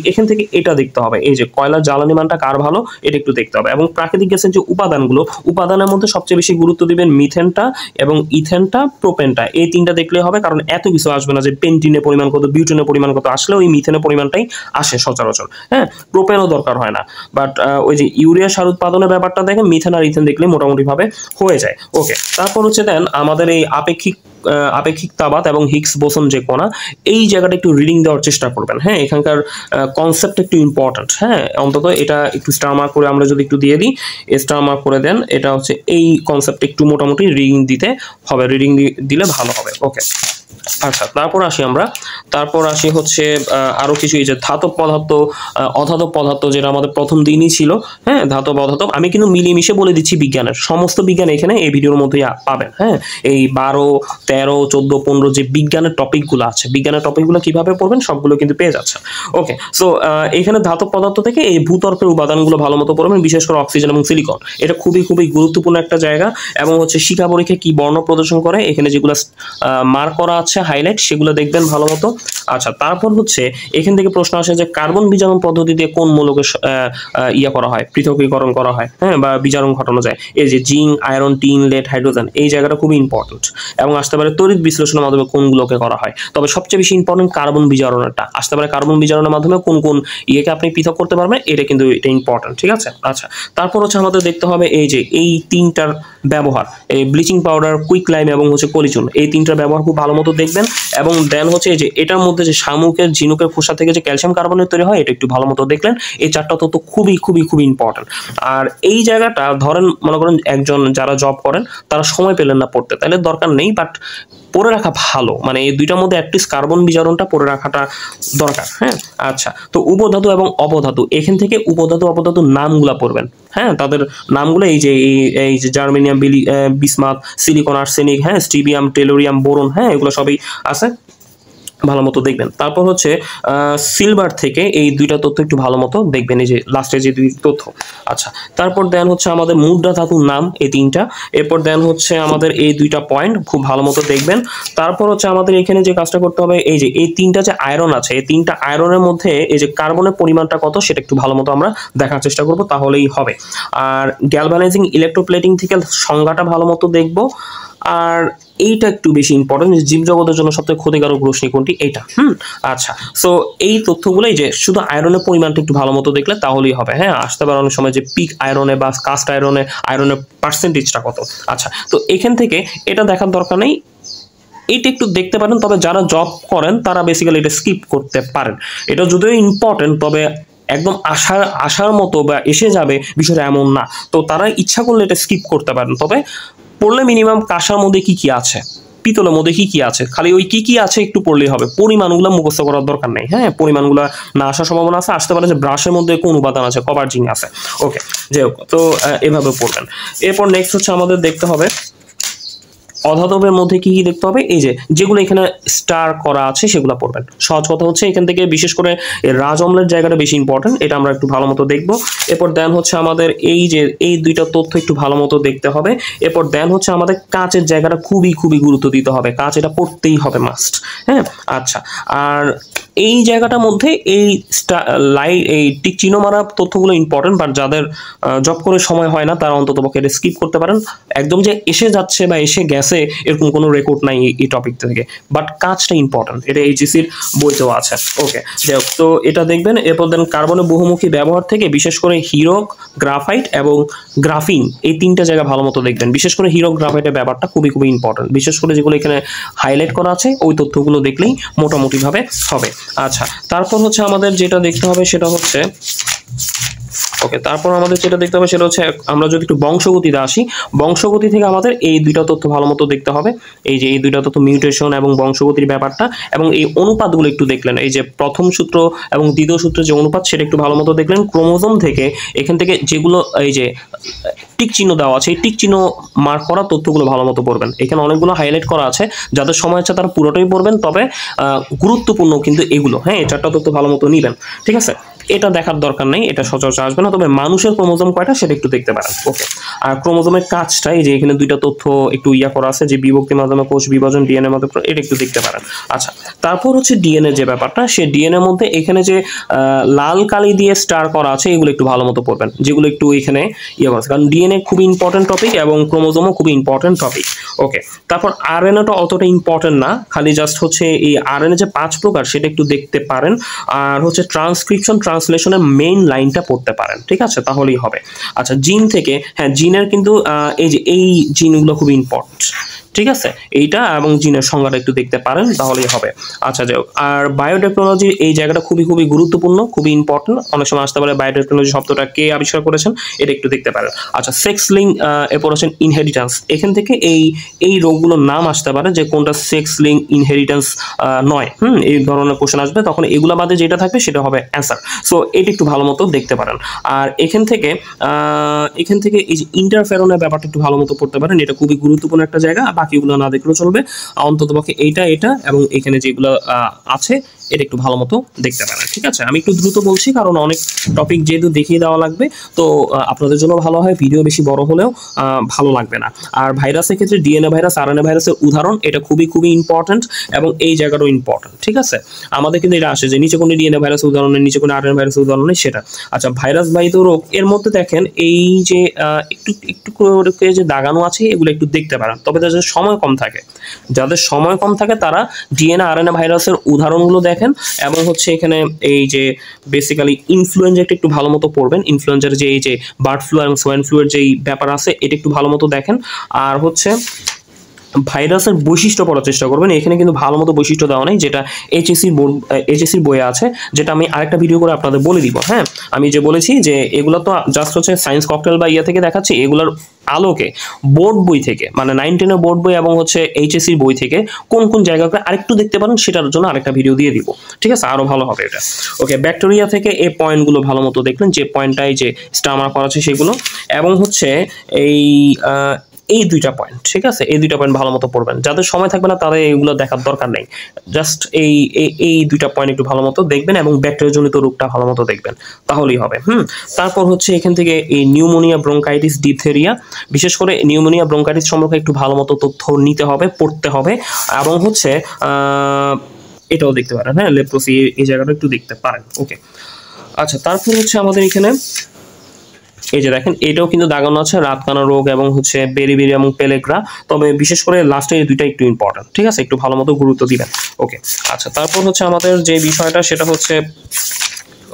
এখান থেকে এটা দেখতে হবে, এই যে কয়লার জ্বালানি মানটা কার ভালো, এটা একটু দেখতে হবে। এবং প্রাকৃতিক গ্যাসের যে উপাদানগুলো, উপাদানের মধ্যে সবচেয়ে বেশি গুরুত্ব দিবেন মিথেনটা এবং ইথেনটা, প্রোপেনটা, এই তিনটা দেখলে হবে। কারণ এত কিছু আসবে না যে পেন্টিনের পরিমাণ কত, বিউটেনের পরিমাণ কত, আসলে ওই মিথেনের পরিমাণটাই আসে সচরাচর, হ্যাঁ, প্রোপেনও দরকার হয় না। বাট ওই যে ইউরিয়া সার উৎপাদনের ব্যাপারটা দেখেন, মিথেন আর ইথেন দেখলে মোটামুটিভাবে হয়ে যায়। ওকে, তারপর হচ্ছে দেন আমাদের এই আপেক্ষিকতাবাদ এবং হিগস বোসন যে কণা, এই জায়গাটা একটু রিডিং দেওয়ার চেষ্টা করবেন, হ্যাঁ। এখানকার কনসেপ্ট একটু ইম্পর্টেন্ট, হ্যাঁ, অন্তত এটা একটু স্টার মার্ক করে আমরা যদি একটু দিয়ে দিই, স্টার মার্ক করে দেন, এটা হচ্ছে এই কনসেপ্ট একটু মোটামুটি রিডিং দিতে হবে, রিডিং দিলে ভালো হবে। ওকে, আচ্ছা, তারপর আসি হচ্ছে আরো কিছু, এই যে ধাতব পদার্থ, অধাতব পদার্থ, যেটা আমাদের প্রথম দিনই ছিল, হ্যাঁ, ধাতব অধাতব। আমি কিন্তু মিলিয়ে মিশে বলে দিচ্ছি বিজ্ঞানের সমস্ত বিজ্ঞান এখানে এই ভিডিওর মধ্যেই পাবেন, হ্যাঁ। এই 12, 13, 14, 15 যে বিজ্ঞানের টপিকগুলো আছে, বিজ্ঞানের টপিকগুলো কিভাবে পড়বেন সবগুলো কিন্তু পেয়ে যাচ্ছে। ওকে, সো এখানে ধাতব পদার্থ থেকে এই ভূতর্কের উপাদানগুলো ভালো মতো পড়বেন, বিশেষ করে অক্সিজেন এবং সিলিকন, এটা খুবই খুবই গুরুত্বপূর্ণ একটা জায়গা। এবং হচ্ছে শিক্ষা পরীক্ষায় কি বর্ণ প্রদর্শন করে, এখানে যেগুলো মার্ক করা আছে হাইলাইট, সেগুলো দেখবেন ভালো মতো। আচ্ছা, তারপর হচ্ছে এখান থেকে প্রশ্ন আসে যে কার্বন বিজারণ পদ্ধতিতে কোন মূলকে করা হয়, পৃথকীকরণ করা হয়, হ্যাঁ, বা বিজারণ ঘটানো যায়। এই যে zinc, iron, tin, lead, hydrogen, এই জায়গাটা খুবই ইম্পর্টেন্ট। এবং আসতে পারে তড়িৎ বিশ্লেষণের মাধ্যমে কোনগুলোকে করা হয়, তবে সবচেয়ে বেশি ইম্পর্টেন্ট কার্বন বিজারণটা আসতে পারে। কার্বন বিজারণের মাধ্যমে কোন কোন ইয়েকে আপনি পৃথক করতে পারবেন, এটা কিন্তু এটা ইম্পর্টেন্ট, ঠিক আছে। আচ্ছা, তারপর হচ্ছে আমাদের দেখতে হবে এই যে এই তিনটার ব্যবহার, এই ব্লিচিং পাউডার, কুইক লাইম এবং হচ্ছে কলিচুন, এই তিনটার ব্যবহার খুব ভালো মতো দেখবেন। এবং দেন হচ্ছে এই যে এটার মধ্যে যে শামুকের ঝিনুকের খোসা থেকে যে ক্যালসিয়াম কার্বনেট তৈরি হয়, এটা একটু ভালো মতো দেখলেন। এই চারটা তথ্য খুবই খুবই খুবই ইম্পর্টেন্ট। আর এই জায়গাটা ধরেন মনে করেন একজন যারা জব করেন তারা সময় পেলেন না পড়তে, তাহলে দরকার নেই, বাট পড়ে রাখা ভালো, মানে এই দুইটার মধ্যে অ্যাটলিস্ট কার্বন বিজারণটা পড়ে রাখাটা দরকার, হ্যাঁ। আচ্ছা, তো উপধাতু এবং অপধাতু, এখান থেকে উপধাতু অপধাতুর নামগুলা পড়বেন, হ্যাঁ, তাদের নামগুলো এই যে জার্মেনিয়াম, বিসমাথ, সিলিকন, আর্সেনিক, হ্যাঁ, স্ট্রিবিয়াম, টেলোরিয়াম, বোরন, হ্যাঁ, এগুলো সবই আছে, ভালো মতো দেখবেন। তারপর হচ্ছে সিলভার থেকে এই দুইটা তথ্য একটু ভালো মতো দেখবেন, এই যে লাস্টে যে দুই তথ্য। আচ্ছা, তারপর দেন হচ্ছে আমাদের মুদ্রা ধাতুর নাম, এই তিনটা। এরপর দেন হচ্ছে আমাদের এই দুইটা পয়েন্ট খুব ভালো মতো দেখবেন। তারপর হচ্ছে আমাদের এখানে যে কাজটা করতে হবে, এই যে এই তিনটা যে আয়রন আছে, এই তিনটা আয়রনের মধ্যে এই যে কার্বনের পরিমাণটা কত, সেটা একটু ভালো মতো আমরা দেখার চেষ্টা করব, তাহলেই হবে। আর গ্যালভানাইজিং ইলেকট্রোপ্লেটিং থেকে সংজ্ঞাটা ভালো মতো দেখব। আর এইটা একটু বেশি ইম্পর্টেন্ট, জীবজগতের জন্য সবথেকে ক্ষতিকারক রশ্মি কোনটি, এইটা। আচ্ছা, সো এই তথ্যগুলোই যে শুধু আয়রনের পরিমাণটা একটু ভালো মতো দেখলে তাহলেই হবে, হ্যাঁ। আসতে পারে অনেক সময় যে পিক আয়রনে বা কাস্ট আয়রনে আয়রনের পার্সেন্টেজটা কত। আচ্ছা, তো এখান থেকে এটা দেখার দরকার নেই, এইটা একটু দেখতে পারেন, তবে যারা জব করেন তারা বেসিক্যালি এটা স্কিপ করতে পারেন। এটা যদিও ইম্পর্টেন্ট, তবে একদম আসার মতো বা এসে যাবে বিষয়টা এমন না, তো তারা ইচ্ছা করলে এটা স্কিপ করতে পারেন। তবে পড়লে মিনিমাম কাঁসার মধ্যে কি কি আছে, পিতলের মধ্যে কি কি আছে, খালি ওই কি কি আছে একটু পড়লেই হবে, পরিমাণগুলো মুখস্থ করার দরকার নেই, হ্যাঁ। পরিমাণগুলো না আসার সম্ভাবনা আছে, আসতে পারে যে ব্রাশের মধ্যে কোন উপাদান আছে, কভার জিং আছে। ওকে, যাই হোক, তো এভাবে পড়বেন। এরপর নেক্সট হচ্ছে আমাদের দেখতে হবে অধাতবের মধ্যে কি কি দেখতে হবে, এই যে যেগুলো এখানে স্টার করা আছে সেগুলো পড়বেন। সহজ কথা হচ্ছে এখান থেকে বিশেষ করে রাজ অম্লের জায়গাটা বেশি ইম্পর্টেন্ট, এটা আমরা একটু ভালো মতো দেখবো। এরপর দেন হচ্ছে আমাদের এই যে এই দুইটা তথ্য একটু ভালো মতো দেখতে হবে। এরপর দেন হচ্ছে আমাদের কাঁচের জায়গাটা খুবই খুবই গুরুত্ব দিতে হবে, কাঁচ এটা পড়তেই হবে মাস্ট, হ্যাঁ। আচ্ছা, আর এই জায়গাটার মধ্যে এই এই টিক চিহ্ন মারা তথ্যগুলো ইম্পর্টেন্ট, বাট যাদের জব করে সময় হয় না তারা অন্তত পক্ষে এটা স্কিপ করতে পারেন। একদম যে এসে যাচ্ছে বা এসে গেছে এরকম কোনো রেকর্ড নাই এই টপিক থেকে, বাট কাজটা ইম্পর্টেন্ট, এটা এইচএসির বইতেও আছে। ওকে, যাই হোক, তো এটা দেখবেন। এরপর দেন কার্বনের বহুমুখী ব্যবহার থেকে বিশেষ করে হিরক, গ্রাফাইট এবং গ্রাফিন, এই তিনটা জায়গা ভালো মতো দেখবেন। বিশেষ করে হিরক, গ্রাফাইটের ব্যাপারটা খুবই খুবই ইম্পর্টেন্ট, বিশেষ করে যেগুলো এখানে হাইলাইট করা আছে ওই তথ্যগুলো দেখলেই মোটামুটিভাবে হবে। আচ্ছা, তারপর হচ্ছে আমাদের যেটা দেখতে হবে সেটা হচ্ছে ওকে, তারপর আমাদের যেটা দেখতে হবে সেটা হচ্ছে আমরা যদি একটু বংশগতিতে আসি, বংশগতি থেকে আমাদের এই দুইটা তথ্য ভালো মতো দেখতে হবে। এই যে এই দুইটা তথ্য মিউটেশন এবং বংশগতির ব্যাপারটা, এবং এই অনুপাতগুলো একটু দেখলেন, এই যে প্রথম সূত্র এবং দ্বিতীয় সূত্রের যে অনুপাত সেটা একটু ভালো মতো দেখলেন। ক্রোমোজোম থেকে এখান থেকে যেগুলো এই যে টিক চিহ্ন দেওয়া আছে, এই টিক চিহ্ন মার্ক করা তথ্যগুলো ভালো মতো পড়বেন। এখানে অনেকগুলো হাইলাইট করা আছে, যাদের সময় আছে তারা পুরোটাই পড়বেন, তবে গুরুত্বপূর্ণ কিন্তু এগুলো, হ্যাঁ এই চারটা তথ্য ভালো মতো নেবেন, ঠিক আছে। এটা দেখার দরকার নেই, এটা সচরাচর আসবে না, তবে মানুষের ক্রোমোজোম কয়টা সেটা একটু দেখতে পারেন। ওকে, আর ক্রোমোজোমের কাজটা এই যে এখানে দুইটা তথ্য একটু করা আছে, যে বিভক্তির মাধ্যমে কোষ বিভাজন, ডিএনএ মধ্যে, এটা একটু দেখতে পারেন। আচ্ছা, তারপর হচ্ছে ডিএনএ যে ব্যাপারটা, সে ডিএনএ মধ্যে এখানে যে লাল কালি দিয়ে স্টার করা আছে এগুলো একটু ভালো মতো পড়বেন, যেগুলো একটু এখানে করা আছে, কারণ ডিএনএ খুবই ইম্পর্টেন্ট টপিক এবং ক্রোমোজোমও খুবই ইম্পর্টেন্ট টপিক। ওকে, তারপর আরএনএটা অতটা ইম্পর্টেন্ট না, খালি জাস্ট হচ্ছে এই আরএনএ যে 5 প্রকার সেটা একটু দেখতে পারেন, আর হচ্ছে ট্রান্সক্রিপশন ট্রান্সলেশনের মেইন লাইনটা পড়তে পারেন, ঠিক আছে, তাহলেই হবে। আচ্ছা, জিন থেকে, হ্যাঁ জিনের কিন্তু এই যে এই জিনগুলো খুবই ইম্পর্টেন্ট, ঠিক আছে, এইটা এবং জিনের সংজ্ঞাটা একটু দেখতে পারেন, তাহলেই হবে। আচ্ছা যাই হোক, আর বায়োটেকনোলজি এই জায়গাটা খুবই গুরুত্বপূর্ণ, খুবই ইম্পর্টেন্ট, অনেক সময় আসতে পারে বায়োটেকনোলজি শব্দটা কে আবিষ্কার করেছেন, এটা একটু দেখতে পারেন। আচ্ছা, সেক্স লিঙ্ক, এরপর হচ্ছেন ইনহেরিটেন্স, এখান থেকে এই রোগগুলোর নাম আসতে পারে, যে কোনটা সেক্স লিঙ্ক ইনহেরিটেন্স নয়, এই ধরনের কোশ্চেন আসবে, তখন এগুলো বাদে যেটা থাকবে সেটা হবে অ্যান্সার। সো এটা একটু ভালো মতো দেখতে পারেন। আর এখান থেকে এই যে ইন্টারফেরনের ব্যাপারটা একটু ভালো মতো পড়তে পারেন, এটা খুবই গুরুত্বপূর্ণ একটা জায়গা, বাকিগুলো না দেখলেও চলবে, অন্ততপক্ষে এটা এবং এখানে যেগুলো আছে এটা একটু ভালো মতো দেখতে পারেন, ঠিক আছে। আমি একটু দ্রুত বলছি কারণ অনেক টপিক যেহেতু দেখিয়ে দেওয়া লাগবে, তো আপনাদের জন্য ভালো হয় ভিডিও বেশি বড় হলেও ভালো লাগবে না। আর ভাইরাসের ক্ষেত্রে ডিএনএ ভাইরাস, আরএনএ ভাইরাসের উদাহরণ, এটা খুবই ইম্পর্টেন্ট এবং এই জায়গাটাও ইম্পর্টেন্ট, ঠিক আছে। আমাদের কিন্তু এটা আসে যে নিচে কোনো ডিএনএ ভাইরাসের উদাহরণের, নিচে কোনো আরএনএ ভাইরাসের উদাহরণ নেই, সেটা। আচ্ছা, ভাইরাস বাহিত রোগ, এর মধ্যে দেখেন এই যে একটু করে যে দাগানো আছে এগুলো একটু দেখতে পারেন, তবে যাদের সময় কম থাকে তারা ডিএনএ আরএনএ ভাইরাসের উদাহরণগুলো দেখেন, এবং হচ্ছে এখানে এই যে বেসিক্যালি ইনফ্লুয়েঞ্জাটা একটু ভালো মতো পড়বেন, ইনফ্লুয়েঞ্জার যে এই যে বার্ড ফ্লু এবং সোয়াইন ফ্লুয়ের যেই ব্যাপার আছে এটা একটু ভালো মতো দেখেন। আর হচ্ছে ভাইরাসের বৈশিষ্ট্য পড়ার চেষ্টা করবেন, এখানে কিন্তু ভালো মতো বৈশিষ্ট্য দেওয়া নেই, যেটা এইচএসসির বইয়ে আছে, যেটা আমি আরেকটা ভিডিও করে আপনাদের বলে দিব। হ্যাঁ, আমি যে বলেছি যে এগুলো তো জাস্ট হচ্ছে সায়েন্স ককটেল বা থেকে দেখাচ্ছি, এগুলোর আলোকে বোর্ড বই থেকে, মানে 9-10 বোর্ড বই এবং হচ্ছে এইচএসসির বই থেকে কোন জায়গাটা আরেকটু দেখতে পারেন, সেটার জন্য আরেকটা ভিডিও দিয়ে দিব, ঠিক আছে, আরো ভালো হবে এটা। ওকে, ব্যাকটেরিয়া থেকে এই পয়েন্টগুলো ভালো মতো দেখলেন, যে পয়েন্টটাই যে স্টামার করা আছে সেগুলো, এবং হচ্ছে এই দুইটা পয়েন্ট, ঠিক আছে, এই দুইটা পয়েন্ট ভালো মতো পড়বেন, যাদের সময় থাকবে না তাদের এইগুলো দেখার দরকার নেই, জাস্ট এই দুইটা পয়েন্ট একটু ভালো মতো দেখবেন এবং ব্যাকটেরিয়াজনিত রোগটা ভালো মতো দেখবেন, তাহলেই হবে। তারপর হচ্ছে এখান থেকে এই নিউমোনিয়া, ব্রঙ্কাইটিস, ডিপথেরিয়া, বিশেষ করে নিউমোনিয়া ব্রঙ্কাইটিস সম্পর্কে একটু ভালো মতো তথ্য নিতে হবে, পড়তে হবে, এবং হচ্ছে এটাও দেখতে পারেন, হ্যাঁ লেপ্রোসি, এই জায়গাটা একটু দেখতে পারেন। ওকে, আচ্ছা, তারপর হচ্ছে আমাদের এখানে এই যে দেখেন এটাও কিন্তু দাগানো আছে, রাতকানা রোগ এবং হচ্ছে বেরিবেরি এবং পেলেগ্রা, তবে বিশেষ করে লাস্টে এই দুইটা একটু ইম্পর্টেন্ট, ঠিক আছে, একটু ভালো মতো গুরুত্ব দিবেন। ওকে, আচ্ছা, তারপর হচ্ছে আমাদের যে বিষয়টা সেটা হচ্ছে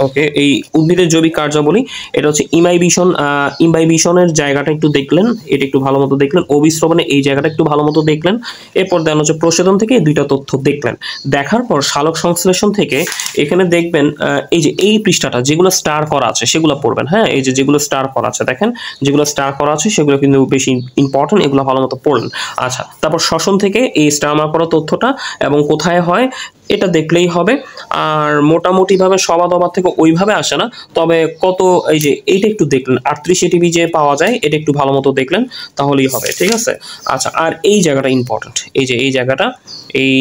ওকে, এই উদ্ভিদের জৈবিক কার্যাবলী, এটা হচ্ছে ইমাইবিশনের জায়গাটা একটু দেখলেন, এটা একটু ভালো মতো দেখলেন, অবিশ্রবণে এই জায়গাটা একটু ভালো মতো দেখলেন, এরপর দেন হচ্ছে প্রসেদন থেকে এই দুইটা তথ্য দেখলেন, দেখার পর সালোক সংশ্লেষণ থেকে এখানে দেখবেন এই যে এই পৃষ্ঠাটা যেগুলো স্টার করা আছে সেগুলো পড়বেন। হ্যাঁ, এই যে যেগুলো স্টার করা আছে, দেখেন যেগুলো স্টার করা আছে সেগুলো কিন্তু বেশি ইম্পর্টেন্ট, এগুলো ভালো মতো পড়লেন। আচ্ছা, তারপর শ্বসন থেকে এই স্টার মার্ক করা তথ্যটা এবং কোথায় হয় এটা দেখলেই হবে। আর মোটামুটিভাবে সবাদবার থেকে ওইভাবে আসে না, তবে কত এই যে এইটা একটু দেখলেন, 38 এটিপি যে পাওয়া যায় এটা একটু ভালো মতো দেখলেন, তাহলেই হবে, ঠিক আছে। আচ্ছা, আর এই জায়গাটা ইম্পর্টেন্ট, এই যে এই জায়গাটা, এই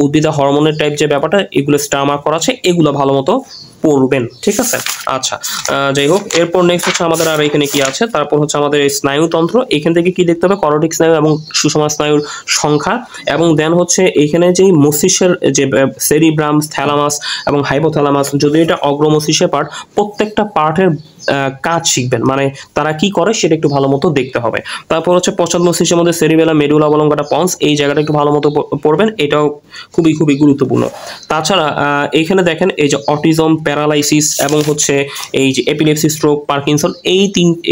উদ্ভিদে হরমোনের টাইপ যে ব্যাপারটা, এগুলো স্টার মার্ক করা আছে, এগুলো ভালো মতো পড়বেন, ঠিক আছে। আচ্ছা, যাই হোক, এরপর নেক্সট হচ্ছে আমাদের আর এখানে কি আছে, তারপর হচ্ছে আমাদের এই স্নায়ুতন্ত্র, এখান থেকে কি দেখতে হবে, করোটিক স্নায়ু এবং সুষমা স্নায়ুর সংখ্যা, এবং দেন হচ্ছে এখানে যে মস্তিষ্কের যে সেরিব্রাম, থ্যালামাস এবং হাইপোথ্যালামাস, যদি এটা অগ্র মস্তিষ্কের পার্ট, প্রত্যেকটা পার্টের কাজ শিখবেন, মানে তারা কি করে সেটা একটু ভালো মতো দেখতে হবে। তারপর হচ্ছে পশ্চাৎ মস্তিষ্কের মধ্যে সেরিবেলা, মেডুলা অবলঙ্গটা, পন্স, এই জায়গাটা একটু ভালো মতো পড়বেন, এটাও খুবই গুরুত্বপূর্ণ। তাছাড়া এইখানে দেখেন এই যে অটিজম, প্যারালাইসিস এবং হচ্ছে এই যে এপিলেপসি, স্ট্রোক, পার্কিনসন,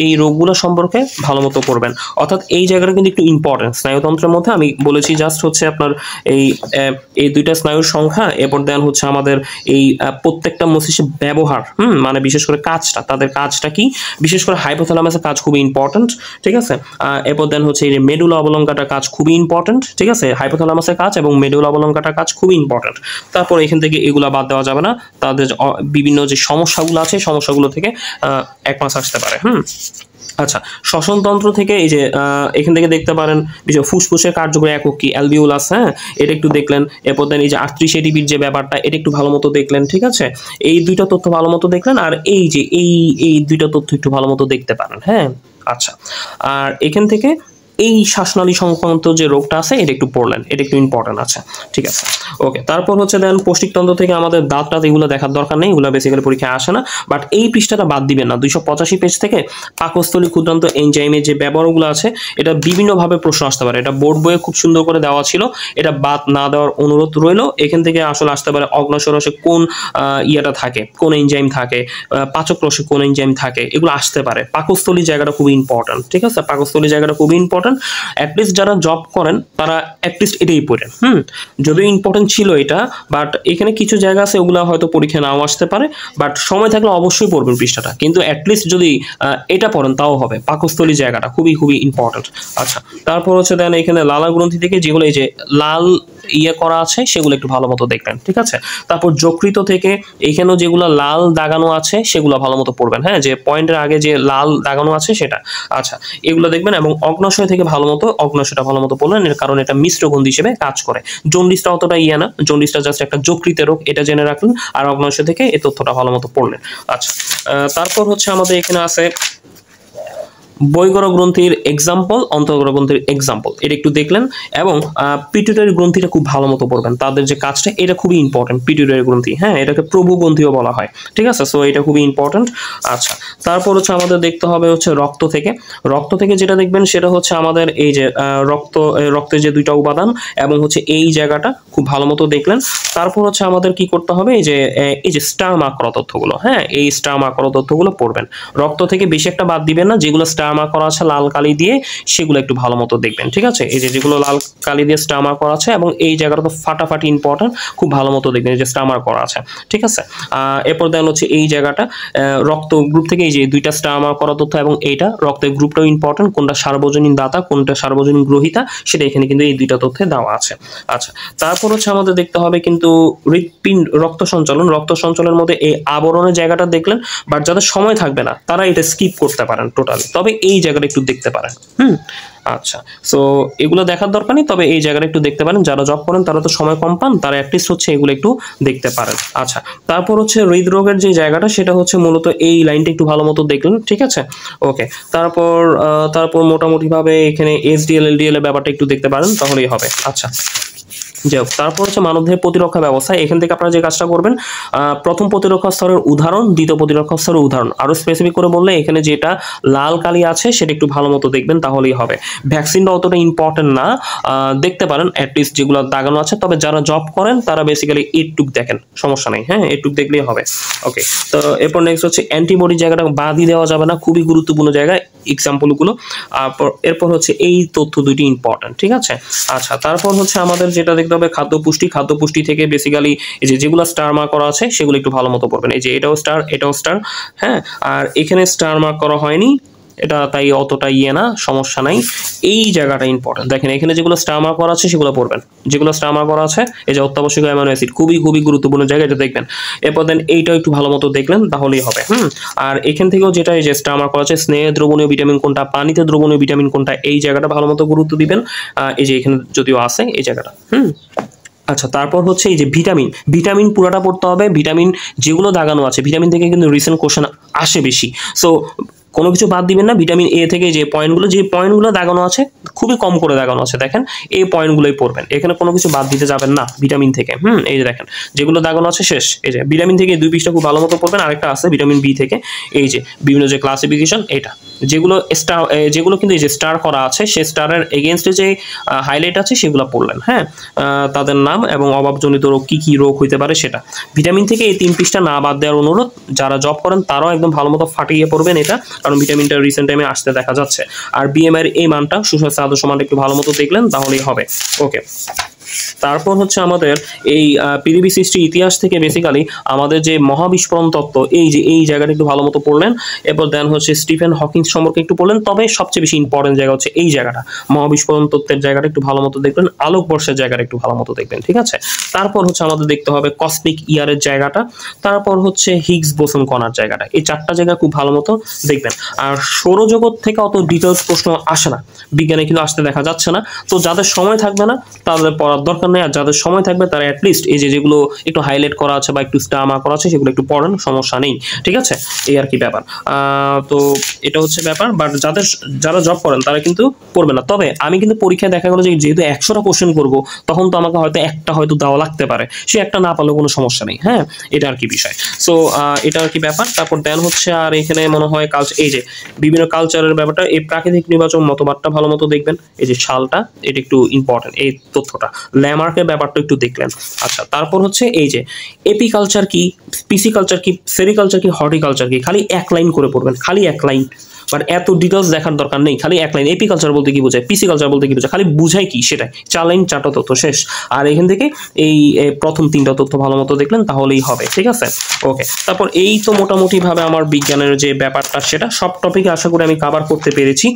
এই রোগগুলো সম্পর্কে ভালো মতো পড়বেন, অর্থাৎ এই জায়গাটা কিন্তু একটু ইম্পর্টেন্ট। স্নায়ুতন্ত্রের মধ্যে আমি বলেছি জাস্ট হচ্ছে আপনার এই দুইটা স্নায়ুর সংখ্যা, এরপর দেন হচ্ছে আমাদের এই প্রত্যেকটা মস্তিষ্কের ব্যবহার, মানে বিশেষ করে কাজটা, তাদের কাজটা কি, বিশেষ করে হাইপোথ্যালামাসের কাজ খুবই ইম্পর্টেন্ট, ঠিক আছে। এরপর দেন হচ্ছে এই যে মেডুলা অবলঙ্কাটার কাজ খুবই ইম্পর্টেন্ট, ঠিক আছে। হাইপোথ্যালামাসের কাজ এবং মেডুলা অবলঙ্কাটার কাজ খুবই ইম্পর্টেন্ট। তারপর এখান থেকে এগুলা বাদ দেওয়া যাবে না, তাদের বিভিন্ন যে সমস্যাগুলো আছে সমস্যাগুলো থেকে 1 মাস আসতে পারে। আচ্ছা, শ্বসনতন্ত্র থেকে এই যে এখান থেকে দেখতে পারেন বিষয় ফুসফুসের কার্যকরী একক কি, অ্যালভিওলাস, হ্যাঁ, এটা একটু দেখলেন। এরপর দেন এই যে আর্থ্রিস এডিপির যে ব্যাপারটা, এটা একটু ভালো মতো দেখলেন, ঠিক আছে। এই দুইটা তথ্য ভালো মতো দেখলেন, আর এই যে এই দুইটা তথ্য একটু ভালো মতো দেখতে পারেন, হ্যাঁ। আচ্ছা, আর এখান থেকে এই শ্বাসনালী সংক্রান্ত যে রোগটা আছে এটা একটু পড়লেন, এটা একটু ইম্পর্টেন্ট আছে, ঠিক আছে। ওকে, তারপর হচ্ছে দেন পৌষ্টিকতন্ত্র থেকে আমাদের দাঁতটা এগুলো দেখার দরকার নেই, এগুলো বেসিক্যালি পরীক্ষায় আসে না, বাট এই পৃষ্ঠাটা বাদ দিবেন না। 285 পেজ থেকে পাকস্থলী ক্ষুদ্রান্ত এনজাইমের যে ব্যবহারগুলো আছে এটা বিভিন্নভাবে প্রশ্ন আসতে পারে। এটা বোর্ড বইয়ে খুব সুন্দর করে দেওয়া ছিল, এটা বাদ না দেওয়ার অনুরোধ রইল। এখান থেকে আসলে আসতে পারে অগ্ন্যাশয় রসে কোন ইয়েটা থাকে, কোন এনজাইম থাকে, পাচক রসে কোন এনজাইম থাকে, এগুলো আসতে পারে। পাকস্থলী জায়গাটা খুবই ইম্পর্টেন্ট, ঠিক আছে। পাকস্থলী জায়গাটা খুবই ইম্পর্টেন্ট। অ্যাটলিস্ট যারা জব করেন তারা অ্যাটলিস্ট এটাই পড়েন। যদিও ইম্পর্টেন্ট ছিল এটা, বাট এখানে কিছু জায়গা আছে ওগুলো হয়তো পরীক্ষা নাও আসতে পারে, বাট সময় থাকলে অবশ্যই পড়বেন পৃষ্ঠাটা, কিন্তু অ্যাটলিস্ট যদি এটা পড়েন তাও হবে। পাকস্থলী জায়গাটা খুবই খুবই ইম্পর্টেন্ট। আচ্ছা, তারপর হচ্ছে দেন এখানে লালা গ্রন্থি থেকে যেগুলো এই যে লাল ইয়ে করা আছে সেগুলো একটু ভালো মতো দেখবেন, ঠিক আছে। তারপর যকৃত থেকে এখানেও যেগুলো লাল দাগানো আছে সেগুলো ভালো মতো পড়বেন, হ্যাঁ, যে পয়েন্টের আগে যে লাল দাগানো আছে সেটা। আচ্ছা, এগুলো দেখবেন। এবং অগ্ন্যাশয় থেকে ভালো মতো অগ্ন্যাশয়টা ভালো মতো পড়লেন, এর কারণ এটা মিশ্র গ্রন্থি হিসেবে কাজ করে। জন্ডিসটা অতটা ইয়ে না, জন্ডিসটা জাস্ট একটা যকৃতের রোগ, এটা জেনে রাখলেন। আর অগ্ন্যাশয় থেকে এই তথ্যটা ভালো মতো পড়লেন। আচ্ছা, তারপর হচ্ছে আমাদের এখানে আছে বৈগর গ্রন্থির এক্সাম্পল, অন্তঃগর গ্রন্থির এক্সাম্পল, এটা একটু দেখলেন। এবং পিটুইটারি গ্রন্থিটা খুব ভালো মতো পড়বেন, তাদের যে কাজটা এটা খুবই ইম্পর্টেন্ট। পিটুইটারি গ্রন্থি, হ্যাঁ, এটাকে প্রভু গ্রন্থিও বলা হয়, ঠিক আছে। সো এটা খুবই ইম্পর্টেন্ট। আচ্ছা, তারপর হচ্ছে আমাদের দেখতে হবে হচ্ছে রক্ত থেকে। রক্ত থেকে যেটা দেখবেন সেটা হচ্ছে আমাদের এই যে রক্তের যে দুইটা উপাদান এবং হচ্ছে এই জায়গাটা খুব ভালো মতো দেখলেন। তারপর হচ্ছে আমাদের কি করতে হবে, এই যে স্টার মার্ক করা তথ্যগুলো, হ্যাঁ, এই স্টার মার্ক করা তথ্যগুলো পড়বেন। রক্ত থেকে বেশি একটা বাদ দিবেন না, যেগুলো স্টার মার্ক করা আছে লাল কালি দিয়ে সেগুলো একটু ভালো মতো দেখবেন, ঠিক আছে। এই যে যেগুলো লাল কালি দিয়ে স্টার মার্ক করা আছে এবং এই জায়গাটা তো ফাটাফাটি ইম্পর্টেন্ট, খুব ভালো মতো দেখবেন এই যে স্টার মার্ক করা আছে, ঠিক আছে। এরপর দেন হচ্ছে এই জায়গাটা রক্ত গ্রুপ থেকে এই যে দুইটা স্টার মার্ক করা তথ্য এবং এইটা রক্তের গ্রুপটাও ইম্পর্টেন্ট, কোনটা সার্বজনীন দাতা কোনটা সার্বজনীন গ্রহিতা সেটা এখানে কিন্তু এই দুইটা তথ্যে দেওয়া আছে। আচ্ছা, তারপর হচ্ছে আমাদের দেখতে হবে কিন্তু হৃৎপিণ্ড রক্ত সঞ্চালনের মধ্যে এই আবরণের জায়গাটা দেখলেন, বাট যাদের সময় থাকবে না তারা এটা স্কিপ করতে পারেন টোটালি, তবে এই জায়গাটা একটু দেখতে পারেন। আচ্ছা, সো এগুলো দেখার দরকার নেই, তবে এই জায়গাটা একটু দেখতে পারেন। যারা জব করেন তারা তো সময় কম পান, তারা অ্যাটলিস্ট হচ্ছে এগুলো একটু দেখতে পারেন। আচ্ছা, তারপর হচ্ছে হৃদরোগের যে জায়গাটা সেটা হচ্ছে মূলত এই লাইনটা একটু ভালো মতো দেখলেন, ঠিক আছে। ওকে, তারপর মোটামুটিভাবে এখানে এসডিএল এলডিএল এর ব্যাপারটা একটু দেখতে পারেন, তাহলেই হবে। আচ্ছা, যাই হোক, তারপর হচ্ছে মানবদেহের প্রতিরক্ষা ব্যবস্থা। এখান থেকে আপনারা যে কাজটা করবেন, প্রথম প্রতিরক্ষা স্তরের উদাহরণ, দ্বিতীয় প্রতিরক্ষা স্তরের উদাহরণ, আরো স্পেসিফিক করে বললে এখানে যেটা লাল কালি আছে সেটা একটু ভালো মতো দেখবেন, তাহলেই হবে। ভ্যাকসিনটা অতটা ইম্পর্টেন্ট না, দেখতে পারেন অ্যাটলিস্ট যেগুলো দাগানো আছে, তবে যারা জব করেন তারা বেসিক্যালি এইটুক দেখেন, সমস্যা নেই, হ্যাঁ, এইটুক দেখলেই হবে। ওকে, তো এরপর নেক্সট হচ্ছে অ্যান্টিবডি জায়গাটা বাদই দেওয়া যাবে না, খুবই গুরুত্বপূর্ণ জায়গায় এক্সাম্পলগুলো। এরপর হচ্ছে এই তথ্য দুইটি ইম্পর্টেন্ট, ঠিক আছে। আচ্ছা, তারপর হচ্ছে আমাদের যেটা দেখতে হবে খাদ্য পুষ্টি থেকে বেসিক্যালি এই যে যেগুলো স্টার মার্ক করা আছে সেগুলো একটু ভালো মতো পড়বেন। এই যে এটাও স্টার, হ্যাঁ, আর এখানে স্টার মার্ক করা হয়নি, এটা তাই অতটা ইয়ে না, সমস্যা নাই। এই জায়গাটা ইম্পর্টেন্ট, দেখেন এখানে যেগুলো স্টার মার্ক করা আছে সেগুলো পড়বেন, যেগুলো স্টার মার্ক করা আছে এই যে অত্যাবশ্যকীয় অ্যামাইনো অ্যাসিড, খুবই খুবই গুরুত্বপূর্ণ জায়গা, এটা দেখবেন। এরপর দেন এইটাও একটু ভালো মতো দেখলেন, তাহলেই হবে। আর এখান থেকেও যেটা এই যে স্টার মার্ক করা আছে স্নেহে দ্রবণীয় ভিটামিন কোনটা, পানিতে দ্রবণীয় ভিটামিন কোনটা, এই জায়গাটা ভালো মতো গুরুত্ব দিবেন। এই যে এখানে যদিও আছে এই জায়গাটা। আচ্ছা, তারপর হচ্ছে এই যে ভিটামিন পুরাটা পড়তে হবে। ভিটামিন যেগুলো দাগানো আছে, ভিটামিন থেকে কিন্তু রিসেন্ট কোশ্চেন আসে বেশি, সো কোনো কিছু বাদ দিবেন না। ভিটামিন এ থেকে যে পয়েন্টগুলো দাগানো আছে খুবই কম করে দাগানো আছে, দেখেন এই পয়েন্টগুলোই পড়বেন, এখানে কোনো কিছু বাদ দিতে যাবেন না ভিটামিন থেকে। এই যে দেখেন যেগুলো দাগানো আছে শেষ, এই যে ভিটামিন থেকে 2 পৃষ্ঠা খুব ভালো মতো পড়বেন। আরেকটা আছে ভিটামিন বি থেকে, এই যে বিভিন্ন যে ক্লাসিফিকেশন, এটা যেগুলো কিন্তু এই যে স্টার করা আছে সেই স্টারের এগেইনস্টে যে হাইলাইট আছে সেগুলো পড়লেন, হ্যাঁ, তাদের নাম এবং অভাবজনিত রোগ কি রোগ হইতে পারে সেটা। ভিটামিন থেকে এই 3 পৃষ্ঠা না বাদ দেওয়ার অনুরোধ, যারা জব করেন তারাও একদম ভালো মতো ফাটিয়ে পড়বেন এটা, কারণ ভিটামিনটা রিসেন্ট টাইমে আসতে দেখা যাচ্ছে। আর বিএমআই এর এই মানটা সুস্বাস্থ্য আদর্শ মানটা একটু ভালো মতো দেখলেন, তাহলেই হবে। ওকে, তারপর হচ্ছে আমাদের এই পৃথিবী সৃষ্টির ইতিহাস থেকে বেসিক্যালি আমাদের যে মহাবিস্ফোরণ তত্ত্ব, এই জায়গাটা একটু ভালো মতো পড়লেন। এরপর দেন হচ্ছে স্টিফেন হকিং সম্পর্কে একটু পড়লেন। তবে সবচেয়ে বেশি ইম্পর্টেন্ট জায়গা হচ্ছে এই জায়গাটা, মহাবিস্ফোরণ তত্ত্বের জায়গাটা একটু ভালো মতো দেখবেন, আলোকবর্ষের জায়গাটা একটু ভালো মতো দেখবেন, ঠিক আছে। তারপর হচ্ছে আমাদের দেখতে হবে কসমিক ইয়ারের জায়গাটা, তারপর হচ্ছে হিগস বোসন কণার জায়গাটা। এই 4টা জায়গা খুব ভালো মতো দেখবেন। আর সৌরজগৎ থেকে অত ডিটেলস প্রশ্ন আসে না, বিজ্ঞানে কিন্তু আসতে দেখা যাচ্ছে না। তো যাদের সময় থাকবে না তাদের পড়ার দরকার নেই, আর যাদের সময় থাকবে তারা অ্যাটলিস্ট এই যেগুলো একটু হাইলাইট করা আছে বা একটু স্টার মার্ক করা আছে সেগুলো একটু পড়েন, সমস্যা নেই, ঠিক আছে। এই আর কি ব্যাপার। তো এটা হচ্ছে ব্যাপার। বাট যারা জব করেন তারা কিন্তু পড়বে না। তবে আমি কিন্তু পরীক্ষায় দেখা গেলো যে যেহেতু 100টা কোশ্চেন করবো, তখন তো আমাকে হয়তো একটা হয়তো দেওয়া লাগতে পারে, সে একটা না পারলেও কোনো সমস্যা নেই। হ্যাঁ, এটা আর কি বিষয়। সো এটা আর কি ব্যাপার। তারপর দেন হচ্ছে আর এখানে মনে হয় এই যে বিভিন্ন কালচারের ব্যাপারটা, এই প্রাকৃতিক নির্বাচন মতবাদটা ভালো মতো দেখবেন। এই যে সালটা, এটা একটু ইম্পর্টেন্ট, এই তথ্যটা ল্যামার্কের ব্যাপারটা একটু দেখলেন। আচ্ছা, তারপর হচ্ছে এই যে এপিকালচার কি, পিসিকালচার কি, সেরিকালচার কি, হর্টিকালচার কি, খালি এক লাইন করে পড়বেন, খালি এক লাইন। বাট এত ডিটেলস দেখার দরকার নেই, খালি এক লাইন। এপিকালচার বলতে কি বোঝায়, পিসিকালচার বলতে কি বোঝায়, খালি বুঝায় কি সেটাই। 4 লাইন 4টা তথ্য শেষ। আর এখান থেকে এই প্রথম 3টা তথ্য ভালো মতো দেখলেন তাহলেই হবে, ঠিক আছে। ওকে, তারপর এই তো মোটামুটি ভাবে আমার বিজ্ঞানের যে ব্যাপারটা সেটা সব টপিকে আশা করি আমি কভার করতে পেরেছি।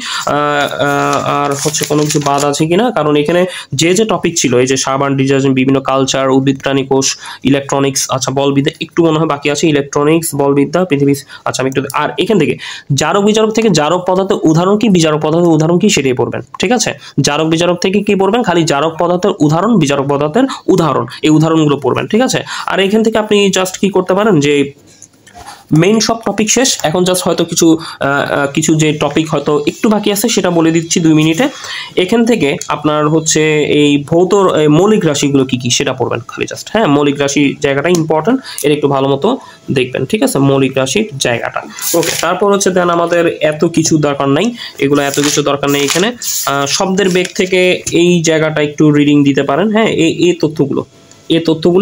আর হচ্ছে কোনো কিছু বাদ আছে কিনা, কারণ এখানে যে টপিক ছিল, এই যে সাবান, ডিটারজেন্ট, বিভিন্ন কালচার, উদ্ভিদ প্রাণী কোষ, ইলেকট্রনিক্স, আচ্ছা বলবিদ্যা একটু মনে হয় বাকি আছে, ইলেকট্রনিক্স, বলবিদ্যা, পৃথিবী, আচ্ছা আমি একটু, আর এখান থেকে জারক বিজারক থেকে জারক পদার্থের উদাহরণ কি, বিজারক পদার্থের উদাহরণ কি সেটাই পড়বেন, ঠিক আছে। জারক বিজারক থেকে কি পড়বেন, খালি জারক পদার্থের উদাহরণ, বিজারক পদার্থের উদাহরণ, এই উদাহরণগুলো পড়বেন, ঠিক আছে। আর এখান থেকে আপনি জাস্ট কি করতে পারেন যে মেইন সব টপিক শেষ, এখন জাস্ট হয়তো কিছু যে টপিক হয়তো একটু বাকি আছে সেটা বলে দিচ্ছি 2 মিনিটে। এখান থেকে আপনার হচ্ছে এই ভৌত মৌলিক রাশিগুলো কি কি সেটা পড়বেন খালি জাস্ট। হ্যাঁ, মৌলিক রাশি জায়গাটা ইম্পর্টেন্ট, এটা একটু ভালো মতো দেখবেন, ঠিক আছে, মৌলিক রাশির জায়গাটা। ওকে, তারপর হচ্ছে দেন আমাদের এত কিছু দরকার নাই, এগুলো এত কিছু দরকার নেই এখানে। শব্দের বেগ থেকে এই জায়গাটা একটু রিডিং দিতে পারেন। হ্যাঁ, এই তথ্যগুলো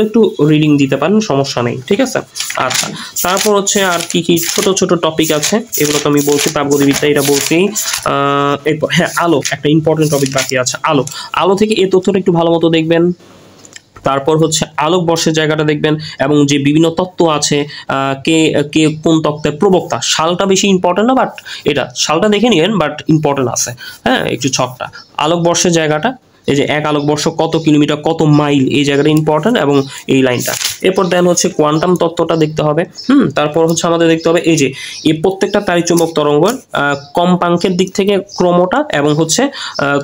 একটু রিডিং দিতে পারেন, সমস্যা নেই, ঠিক আছে। আচ্ছা, তারপর হচ্ছে আর কি কি ছোট ছোট টপিক আছে, এগুলো তো আমি বলছি, তাপগতিবিদ্যা এটা বলছি। এরপর হ্যাঁ, আলো, একটা ইম্পর্টেন্ট টপিক বাকি আছে, আলো থেকে এই তথ্যটা একটু ভালো মতো দেখবেন। তারপর হচ্ছে আলোকবর্ষের জায়গাটা দেখবেন, এবং যে বিভিন্ন তত্ত্ব আছে, কে কে কোন তত্ত্বের প্রবক্তা, সালটা বেশি ইম্পর্টেন্ট না, বাট এটা সালটা দেখে নিবেন, বাট ইম্পর্টেন্ট আছে। হ্যাঁ, একটু ছকটা আলোকবর্ষের জায়গাটা, এই যে 1 আলোকবর্ষ কত কিলোমিটার, কত মাইল, এই জায়গাটা ইম্পর্টেন্ট, এবং এই লাইনটা। এরপর দেন হচ্ছে কোয়ান্টাম তত্ত্বটা দেখতে হবে। তারপর হচ্ছে আমাদের দেখতে হবে এই যে এই প্রত্যেকটা তাড়িৎচুম্বক তরঙ্গের কম্পাঙ্কের দিক থেকে ক্রমটা, এবং হচ্ছে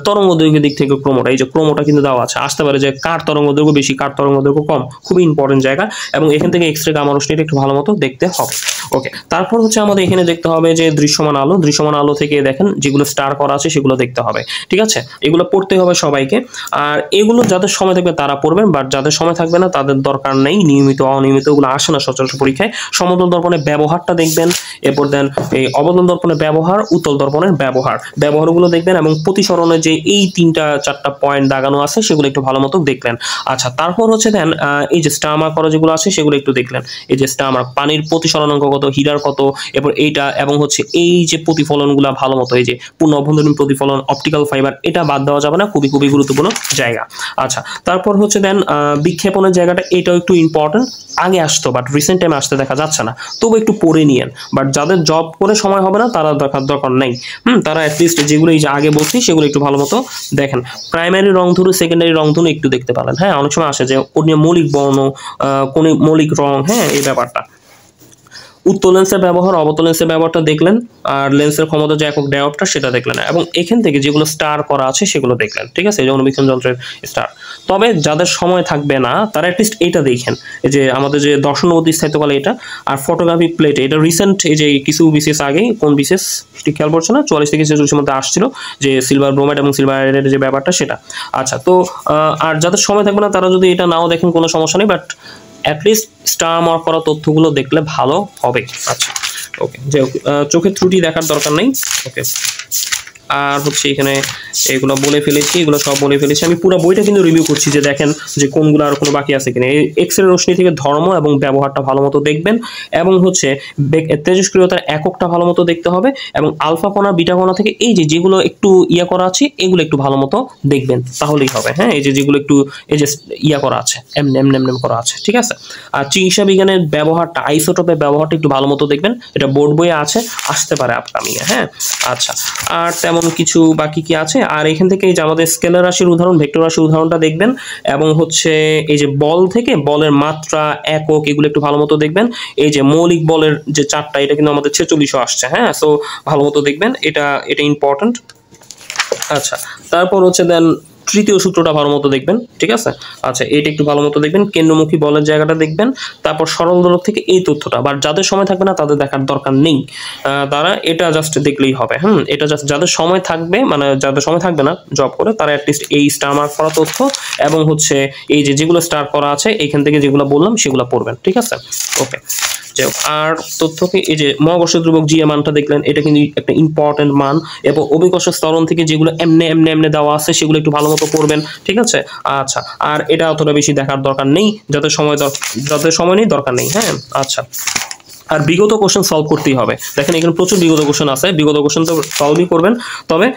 তরঙ্গ দৈর্ঘ্যের দিক থেকে ক্রমটা। এই যে ক্রমটা কিন্তু দেওয়া আছে, আসতে পারে যে কার তরঙ্গ দৈর্ঘ্য বেশি, কার তরঙ্গ দৈর্ঘ্য কম, খুবই ইম্পর্টেন্ট জায়গা। এবং এখান থেকে এক্স রে গামা রশ্মিটা একটু ভালো মতো দেখতে হবে। ওকে, তারপর হচ্ছে আমাদের এখানে দেখতে হবে যে দৃশ্যমান আলো থেকে দেখেন যেগুলো স্টার করা আছে সেগুলো দেখতে হবে, ঠিক আছে। এগুলো পড়তে হবে সবাইকে। আর এগুলো যাদের সময় থাকবে তারা পড়বেন, বাট যাদের সময় থাকবে না তাদের দরকার নেই। নিয়মিত অনিয়মিত ওগুলো আসে না সচরাচর পরীক্ষায়। সমতল দর্পণের ব্যবহারটা দেখবেন, এরপর দেন এই অবতল দর্পণের ব্যবহার, উত্তল দর্পণের ব্যবহারগুলো দেখবেন, এবং প্রতিসরণে যে এই 3-4টা পয়েন্ট দাগানো আছে সেগুলো একটু ভালো মতো দেখলেন। আচ্ছা, তারপর হচ্ছে দেন এই যে স্টার মার্ক করা যেগুলো আছে সেগুলো একটু দেখলেন। এই যে স্টার মার্ক, পানির প্রতিসরণাঙ্ক কত, হীরার কত, এরপর এইটা, এবং হচ্ছে এই যে প্রতিফলনগুলো ভালো মতো, এই যে পূর্ণ অভ্যন্তরীণ প্রতিফলন, অপটিক্যাল ফাইবার, এটা বাদ দেওয়া যাবে না, খুবই খুবই গুরুত্বপূর্ণ জায়গা। আচ্ছা, তারপর হচ্ছে দেন বিক্ষেপণের জায়গাটা, এটাও একটু ইম্পর্টেন্ট, আগে আসতো বাট রিসেন্ট টাইমে আসতে দেখা যাচ্ছে না, তবু একটু পড়ে নিয়েন। বাট যাদের জব করে সময় হবে না তারা দরকার নেই। তারা অ্যাটলিস্ট যেগুলো এই যে আগে বলছি সেগুলো একটু ভালো মতো দেখেন। প্রাইমারি রংধনু, সেকেন্ডারি রংধনু একটু দেখতে পারেন। হ্যাঁ, অনেক সময় আসে যে অন্য মৌলিক বর্ণ, কোন মৌলিক রং, হ্যাঁ, এই ব্যাপারটা। উত্তল লেন্সের ব্যবহার, অবতল লেন্সের ব্যবহারটা দেখলেন, আর লেন্সের ক্ষমতা যে একক ডায়োপটা সেটা দেখলেন, এবং এখান থেকে যেগুলো স্টার করা আছে সেগুলো দেখলেন, ঠিক আছে, এই যে অনুবীক্ষণ যন্ত্রের স্টার। তবে যাদের সময় থাকবে না তারা অ্যাটলিস্ট এইটা দেখেন, এই যে আমাদের যে দর্শনবতী স্থায়িত্বকাল এটা, আর ফটোগ্রাফি প্লেট, এটা রিসেন্ট, এই যে কিছু বিশেষ আগে, কোন বিশেষ ঠিক খেয়াল পড়ছে না, 44 থেকে 46 মধ্যে আসছিল যে সিলভার ব্রোমাইড এবং সিলভার আয়ডাইডের যে ব্যাপারটা সেটা। আচ্ছা, তো আর যাদের সময় থাকবে না তারা যদি এটা নাও দেখেন কোনো সমস্যা নেই, বাট অ্যাটলিস্ট স্টার মার্ক করা তথ্যগুলো দেখলে ভালো হবে। আচ্ছা, ওকে, যে চোখের ত্রুটি দেখার দরকার নেই। ওকে, আর হচ্ছে এখানে এগুলো বলে ফেলেছি, এগুলো সব বলে ফেলেছি। আমি পুরো বইটা কিন্তু রিভিউ করছি যে দেখেন যে কোনগুলো আর কোনো বাকি আছে কিনা। এই এক্স রে রশ্মি থেকে ধর্ম এবং ব্যবহারটা ভালো মতো দেখবেন, এবং হচ্ছে তেজস্ক্রিয়তার এককটা ভালো মতো দেখতে হবে, এবং আলফা কণা বিটা কণা থেকে এই যে যেগুলো একটু ইয়া করা আছে এগুলো একটু ভালো মতো দেখবেন, তাহলেই হবে। হ্যাঁ, এই যে যেগুলো একটু এই যে ইয়া করা আছে, এমএম করা আছে, ঠিক আছে। আর চিকিৎসা বিজ্ঞানের ব্যবহারটা, আইসোটোপের ব্যবহারটা একটু ভালো মতো দেখবেন, এটা বোর্ড বইয়ে আছে, আসতে পারে আপকামিং। হ্যাঁ, আচ্ছা, আর তেমন কিছু বাকি কি আছে? আর এখান থেকে এই যে আমাদের স্কেলার রাশির উদাহরণ, ভেক্টর রাশির উদাহরণটা দেখবেন, এবং হচ্ছে এই যে বল থেকে বলের মাত্রা, একক, এগুলো একটু ভালো মতো দেখবেন। এই যে মৌলিক বলের যে চারটা, এটা কিন্তু আমাদের 4600 আসছে। হ্যাঁ, সো ভালো মতো দেখবেন, এটা ইম্পর্টেন্ট। আচ্ছা, তারপর হচ্ছে দেন তৃতীয় সূত্রটা ভালো মতো দেখবেন, ঠিক আছে। আচ্ছা, এটা একটু ভালো মতো দেখবেন, কেন্দ্রমুখী বলের জায়গাটা দেখবেন। তারপর সরল দোলক থেকে এই তথ্যটা, বাট যাদের সময় থাকবে না তাদের দেখার দরকার নেই, তারা এটা জাস্ট দেখলেই হবে। এটা জাস্ট যাদের সময় থাকবে, মানে যাদের সময় থাকবে না জব করে, তারা অ্যাটলিস্ট এই স্টার মার্ক করা তথ্য এবং হচ্ছে এই যে যেগুলো স্টার করা আছে এখান থেকে যেগুলো বললাম সেগুলো পড়বেন, ঠিক আছে। ওকে, আর তথ্যকে এই যে মহাকর্ষ ধ্রুবক জি এর মানটা দেখলেন, এটা কিন্তু একটা ইম্পর্টেন্ট মান, এবং অভিকর্ষ ত্বরণ থেকে যেগুলো এমনে দেওয়া আছে সেগুলো একটু ভালো মতো পড়বেন, ঠিক আছে। আচ্ছা, আর এটা অতটা বেশি দেখার দরকার নেই, যাদের সময় নেই দরকার নেই। হ্যাঁ, আচ্ছা, আর বিগত কোশ্চেন সলভ করতেই হবে। দেখেন এখানে প্রচুর বিগত কোশ্চেন আছে, বিগত কোশ্চেন তো সলভই করবেন, তবে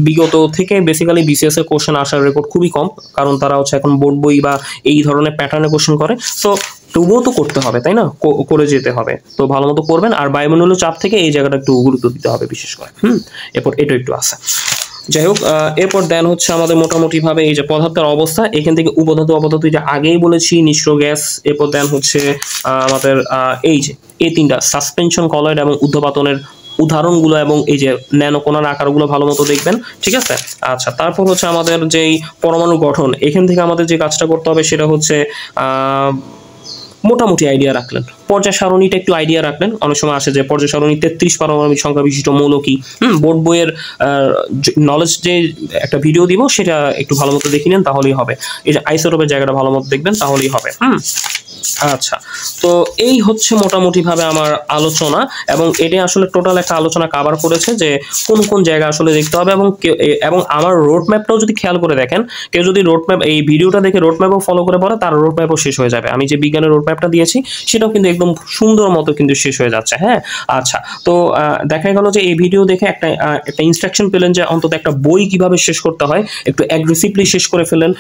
বিগত থেকে বেসিক্যালি বিসিএস এর কোশ্চেন আসার রেকর্ড খুবই কম, কারণ তারা হচ্ছে এখন বোর্ড বই বা এই ধরনের প্যাটার্নে কোশ্চেন করে। সো তবুও তো করতে হবে, তাই না, করে যেতে হবে, তো ভালো মতো করবেন। আর বায়ুমণ্ডলীয় চাপ থেকে এই জায়গাটা একটু গুরুত্ব দিতে হবে বিশেষ করে। এরপর এটা একটু আছে। যাই হোক, এরপর দেন হচ্ছে আমাদের মোটামুটিভাবে এই যে পদার্থের অবস্থা, এখান থেকে উপধাতু অপধাতু যে আগেই বলেছি, নিঃস্ব গ্যাস। এরপর দেন হচ্ছে আমাদের এই যে এই তিনটা সাসপেনশন, কলয়েড এবং ঊর্ধ্বপাতনের উদাহরণগুলো, এবং এই যে ন্যানোকণার আকারগুলো ভালো মতো দেখবেন, ঠিক আছে। আচ্ছা, তারপর হচ্ছে আমাদের যেই পরমাণু গঠন, এখান থেকে আমাদের যে কাজটা করতে হবে সেটা হচ্ছে মোটামুটি আইডিয়া রাখলেন, পর্যায় সারণীটা একটু আইডিয়া রাখলেন। অনেক সময় আসে যে পর্যায় সারণী 33 পারমাণবিক সংখ্যা বিশিষ্ট মৌল কি। বোর্ড বইয়ের নলেজ যে একটা ভিডিও দিব সেটা একটু ভালো মতো দেখে নেন, তাহলেই হবে। এই যে আইসোটোপের জায়গাটা ভালো মতো দেখবেন, তাহলেই হবে। আচ্ছা, তো এই হচ্ছে মোটামুটিভাবে আমার আলোচনা, এবং এটা আসলে টোটাল একটা আলোচনা কভার করেছে যে কোন কোন জায়গা আসলে দেখতে হবে, এবং আমার রোড ম্যাপটাও যদি খেয়াল করে দেখেন, কেউ যদি রোড ম্যাপ এই ভিডিওটা দেখে রোড ম্যাপও ফলো করে পড়ে, তার রোড ম্যাপও শেষ হয়ে যাবে। আমি যে বিজ্ঞানের রোড ম্যাপটা দিয়েছি সেটাও কিন্তু একদম সুন্দর মতো কিন্তু শেষ হয়ে যাচ্ছে। হ্যাঁ, আচ্ছা, তো দেখা গেল যে এই ভিডিও দেখে একটা ইনস্ট্রাকশন পেলেন যে অন্তত একটা বই কিভাবে শেষ করতে হয়, একটু অ্যাগ্রেসিভলি শেষ করে ফেলেন।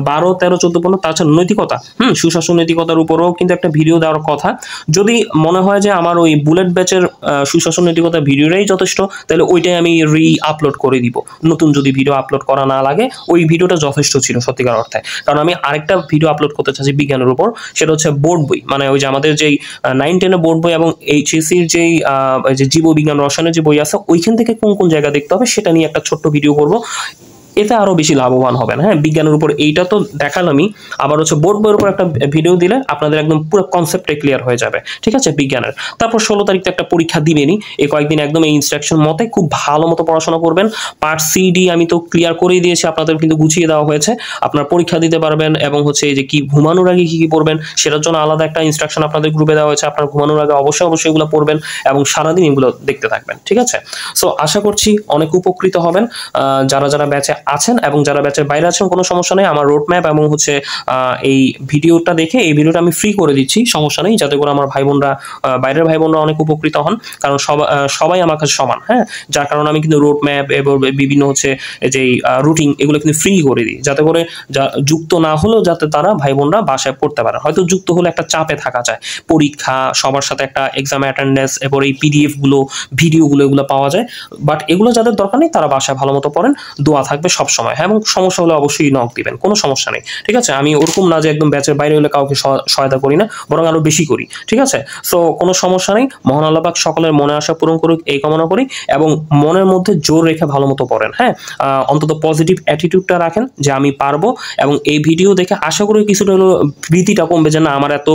12, 13, 14, 15, তাছাড়া নৈতিকতা, সুশাসন নৈতিকতার উপরও কিন্তু একটা ভিডিও দেওয়ার কথা। যদি মনে হয় যে আমার ওই বুলেট ব্যাচের সুশাসন নৈতিকতা ভিডিওটাই যথেষ্ট, তাহলে ওইটাই আমি আপলোড করে দিব। নতুন যদি ভিডিও আপলোড করা না লাগে, ওই ভিডিওটা যথেষ্ট ছিল সত্যিকার অর্থে। কারণ আমি আরেকটা ভিডিও আপলোড করতে চাচ্ছি বিজ্ঞানের উপর, সেটা হচ্ছে বোর্ড বই, মানে ওই যে আমাদের যেই 9-10 বোর্ড বই এবং এইচএসসির যেই যে জীববিজ্ঞান রসায়নের যে বই আছে, ওইখান থেকে কোন কোন জায়গা দেখতে হবে সেটা নিয়ে একটা ছোট্ট ভিডিও করব। এতে আরো বেশি লাভবান হবেন। হ্যাঁ, বিজ্ঞানের উপর এইটা তো দেখালামই, আবার হচ্ছে বোর্ড বইয়ের উপর একটা ভিডিও দিলে আপনাদের একদম পুরো কনসেপ্টটাই ক্লিয়ার হয়ে যাবে, ঠিক আছে, বিজ্ঞানের। তারপর 16 তারিখে একটা পরীক্ষা দিবেনই, এই কয়েকদিন একদম এই ইনস্ট্রাকশন মতে খুব ভালো মতো পড়াশোনা করবেন। পার্ট সিডি আমি তো ক্লিয়ার করেই দিয়েছি, আপনাদের কিন্তু গুছিয়ে দেওয়া হয়েছে, আপনার পরীক্ষা দিতে পারবেন। এবং হচ্ছে এই যে কি ঘুমানোর আগে কি কি পড়বেন সেটার জন্য আলাদা একটা ইনস্ট্রাকশন আপনাদের গ্রুপে দেওয়া হয়েছে, আপনার ঘুমানোর আগে অবশ্যই এগুলো পড়বেন এবং সারাদিন এগুলো দেখতে থাকবেন, ঠিক আছে। সো আশা করছি অনেক উপকৃত হবেন যারা যারা ব্যাচে আছেন, এবং যারা ব্যাচের বাইরে আছেন কোনো সমস্যা নেই। আমার রোড ম্যাপ এবং হচ্ছে এই ভিডিওটা দেখে, এই ভিডিওটা আমি ফ্রি করে দিচ্ছি, সমস্যা নেই, যাতে করে আমার ভাই বোনরা, বাইরের ভাই বোনরা অনেক উপকৃত হন, কারণ সবাই আমার কাছে সমান। হ্যাঁ, যার কারণে আমি কিন্তু রোড ম্যাপ এবং বিভিন্ন হচ্ছে যেই রুটিন এগুলো কিন্তু ফ্রি করে দিই, যাতে করে যুক্ত না হলেও যাতে তারা ভাই বোনরা বাসায় পড়তে পারে। হয়তো যুক্ত হলে একটা চাপে থাকা যায়, পরীক্ষা, সবার সাথে একটা এক্সাম অ্যাটেন্ডেন্স, এরপর এই পিডিএফগুলো, ভিডিওগুলো এগুলো পাওয়া যায়, বাট এগুলো যাদের দরকার নেই তারা বাসায় ভালো মতো পড়েন, দোয়া থাকবে সবসময়। হ্যাঁ, এবং সমস্যা হলে অবশ্যই নক দিবেন, কোনো সমস্যা নেই, ঠিক আছে। আমি ওরকম না যে একদম ব্যাচের বাইরে হলে কাউকে সহায়তা করি না, বরং আরো বেশি করি, ঠিক আছে। সো কোনো সমস্যা নেই, মহান আল্লাহ পাক সকলের মনে আশা পূরণ করুক এই কামনা করি, এবং মনের মধ্যে জোর রেখে ভালো মতো পড়েন। হ্যাঁ, অন্তত পজিটিভ অ্যাটিটিউডটা রাখেন যে আমি পারবো, এবং এই ভিডিও দেখে আশা করি কিছুটা হলো ভীতিটা কমবে যে না আমার এত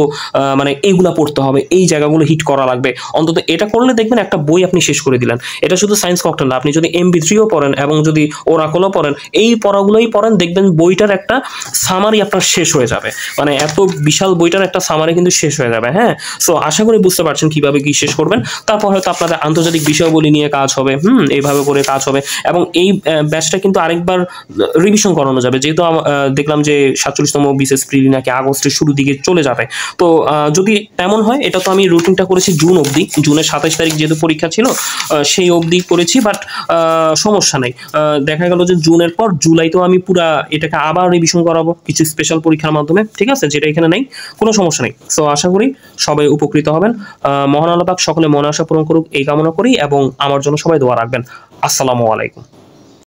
মানে এইগুলা পড়তে হবে, এই জায়গাগুলো হিট করা লাগবে। অন্তত এটা করলে দেখবেন একটা বই আপনি শেষ করে দিলেন। এটা শুধু সায়েন্স ককটেল না, আপনি যদি MB3ও পড়েন এবং যদি ওরাকলও পড়েন করেন, এই পড়াগুলোই পড়েন, দেখবেন বইটার একটা সামারি আপনার শেষ হয়ে যাবে। মানে এত বিশাল বইটার একটা সামারি কিন্তু শেষ হয়ে যাবে। হ্যাঁ, সো আশা করি বুঝতে পারছেন কিভাবে কি শেষ করবেন। তারপর হয়তো আপনাদের আন্তর্জাতিক বিষয়াবলী নিয়ে কাজ হবে, এইভাবে করে কাজ হবে। এবং এই ব্যাচটা কিন্তু আরেকবার রিভিশন করানো যাবে, যেহেতু দেখলাম যে 47তম বিসিএস প্রিলি নাকি আগস্টের শুরু দিকে চলে যাবে। তো যদি তেমন হয়, এটা তো আমি রুটিনটা করেছি জুন অবধি, জুনের 27 তারিখ যেহেতু পরীক্ষা ছিল সেই অবধি করেছি, বাট সমস্যা নেই। দেখা গেল যে জুনের পর জুলাইতেও আমি পুরা এটাকে আবার রিভিশন করাবো কিছু স্পেশাল পরীক্ষার মাধ্যমে, ঠিক আছে, যেটা এখানে নেই, কোনো সমস্যা নেই। সো আশা করি সবাই উপকৃত হবেন। মহান আল্লাহ পাক সকলে মনে আশা পূরণ করুক এই কামনা করি, এবং আমার জন্য সবাই দোয়া রাখবেন। আসসালামু আলাইকুম।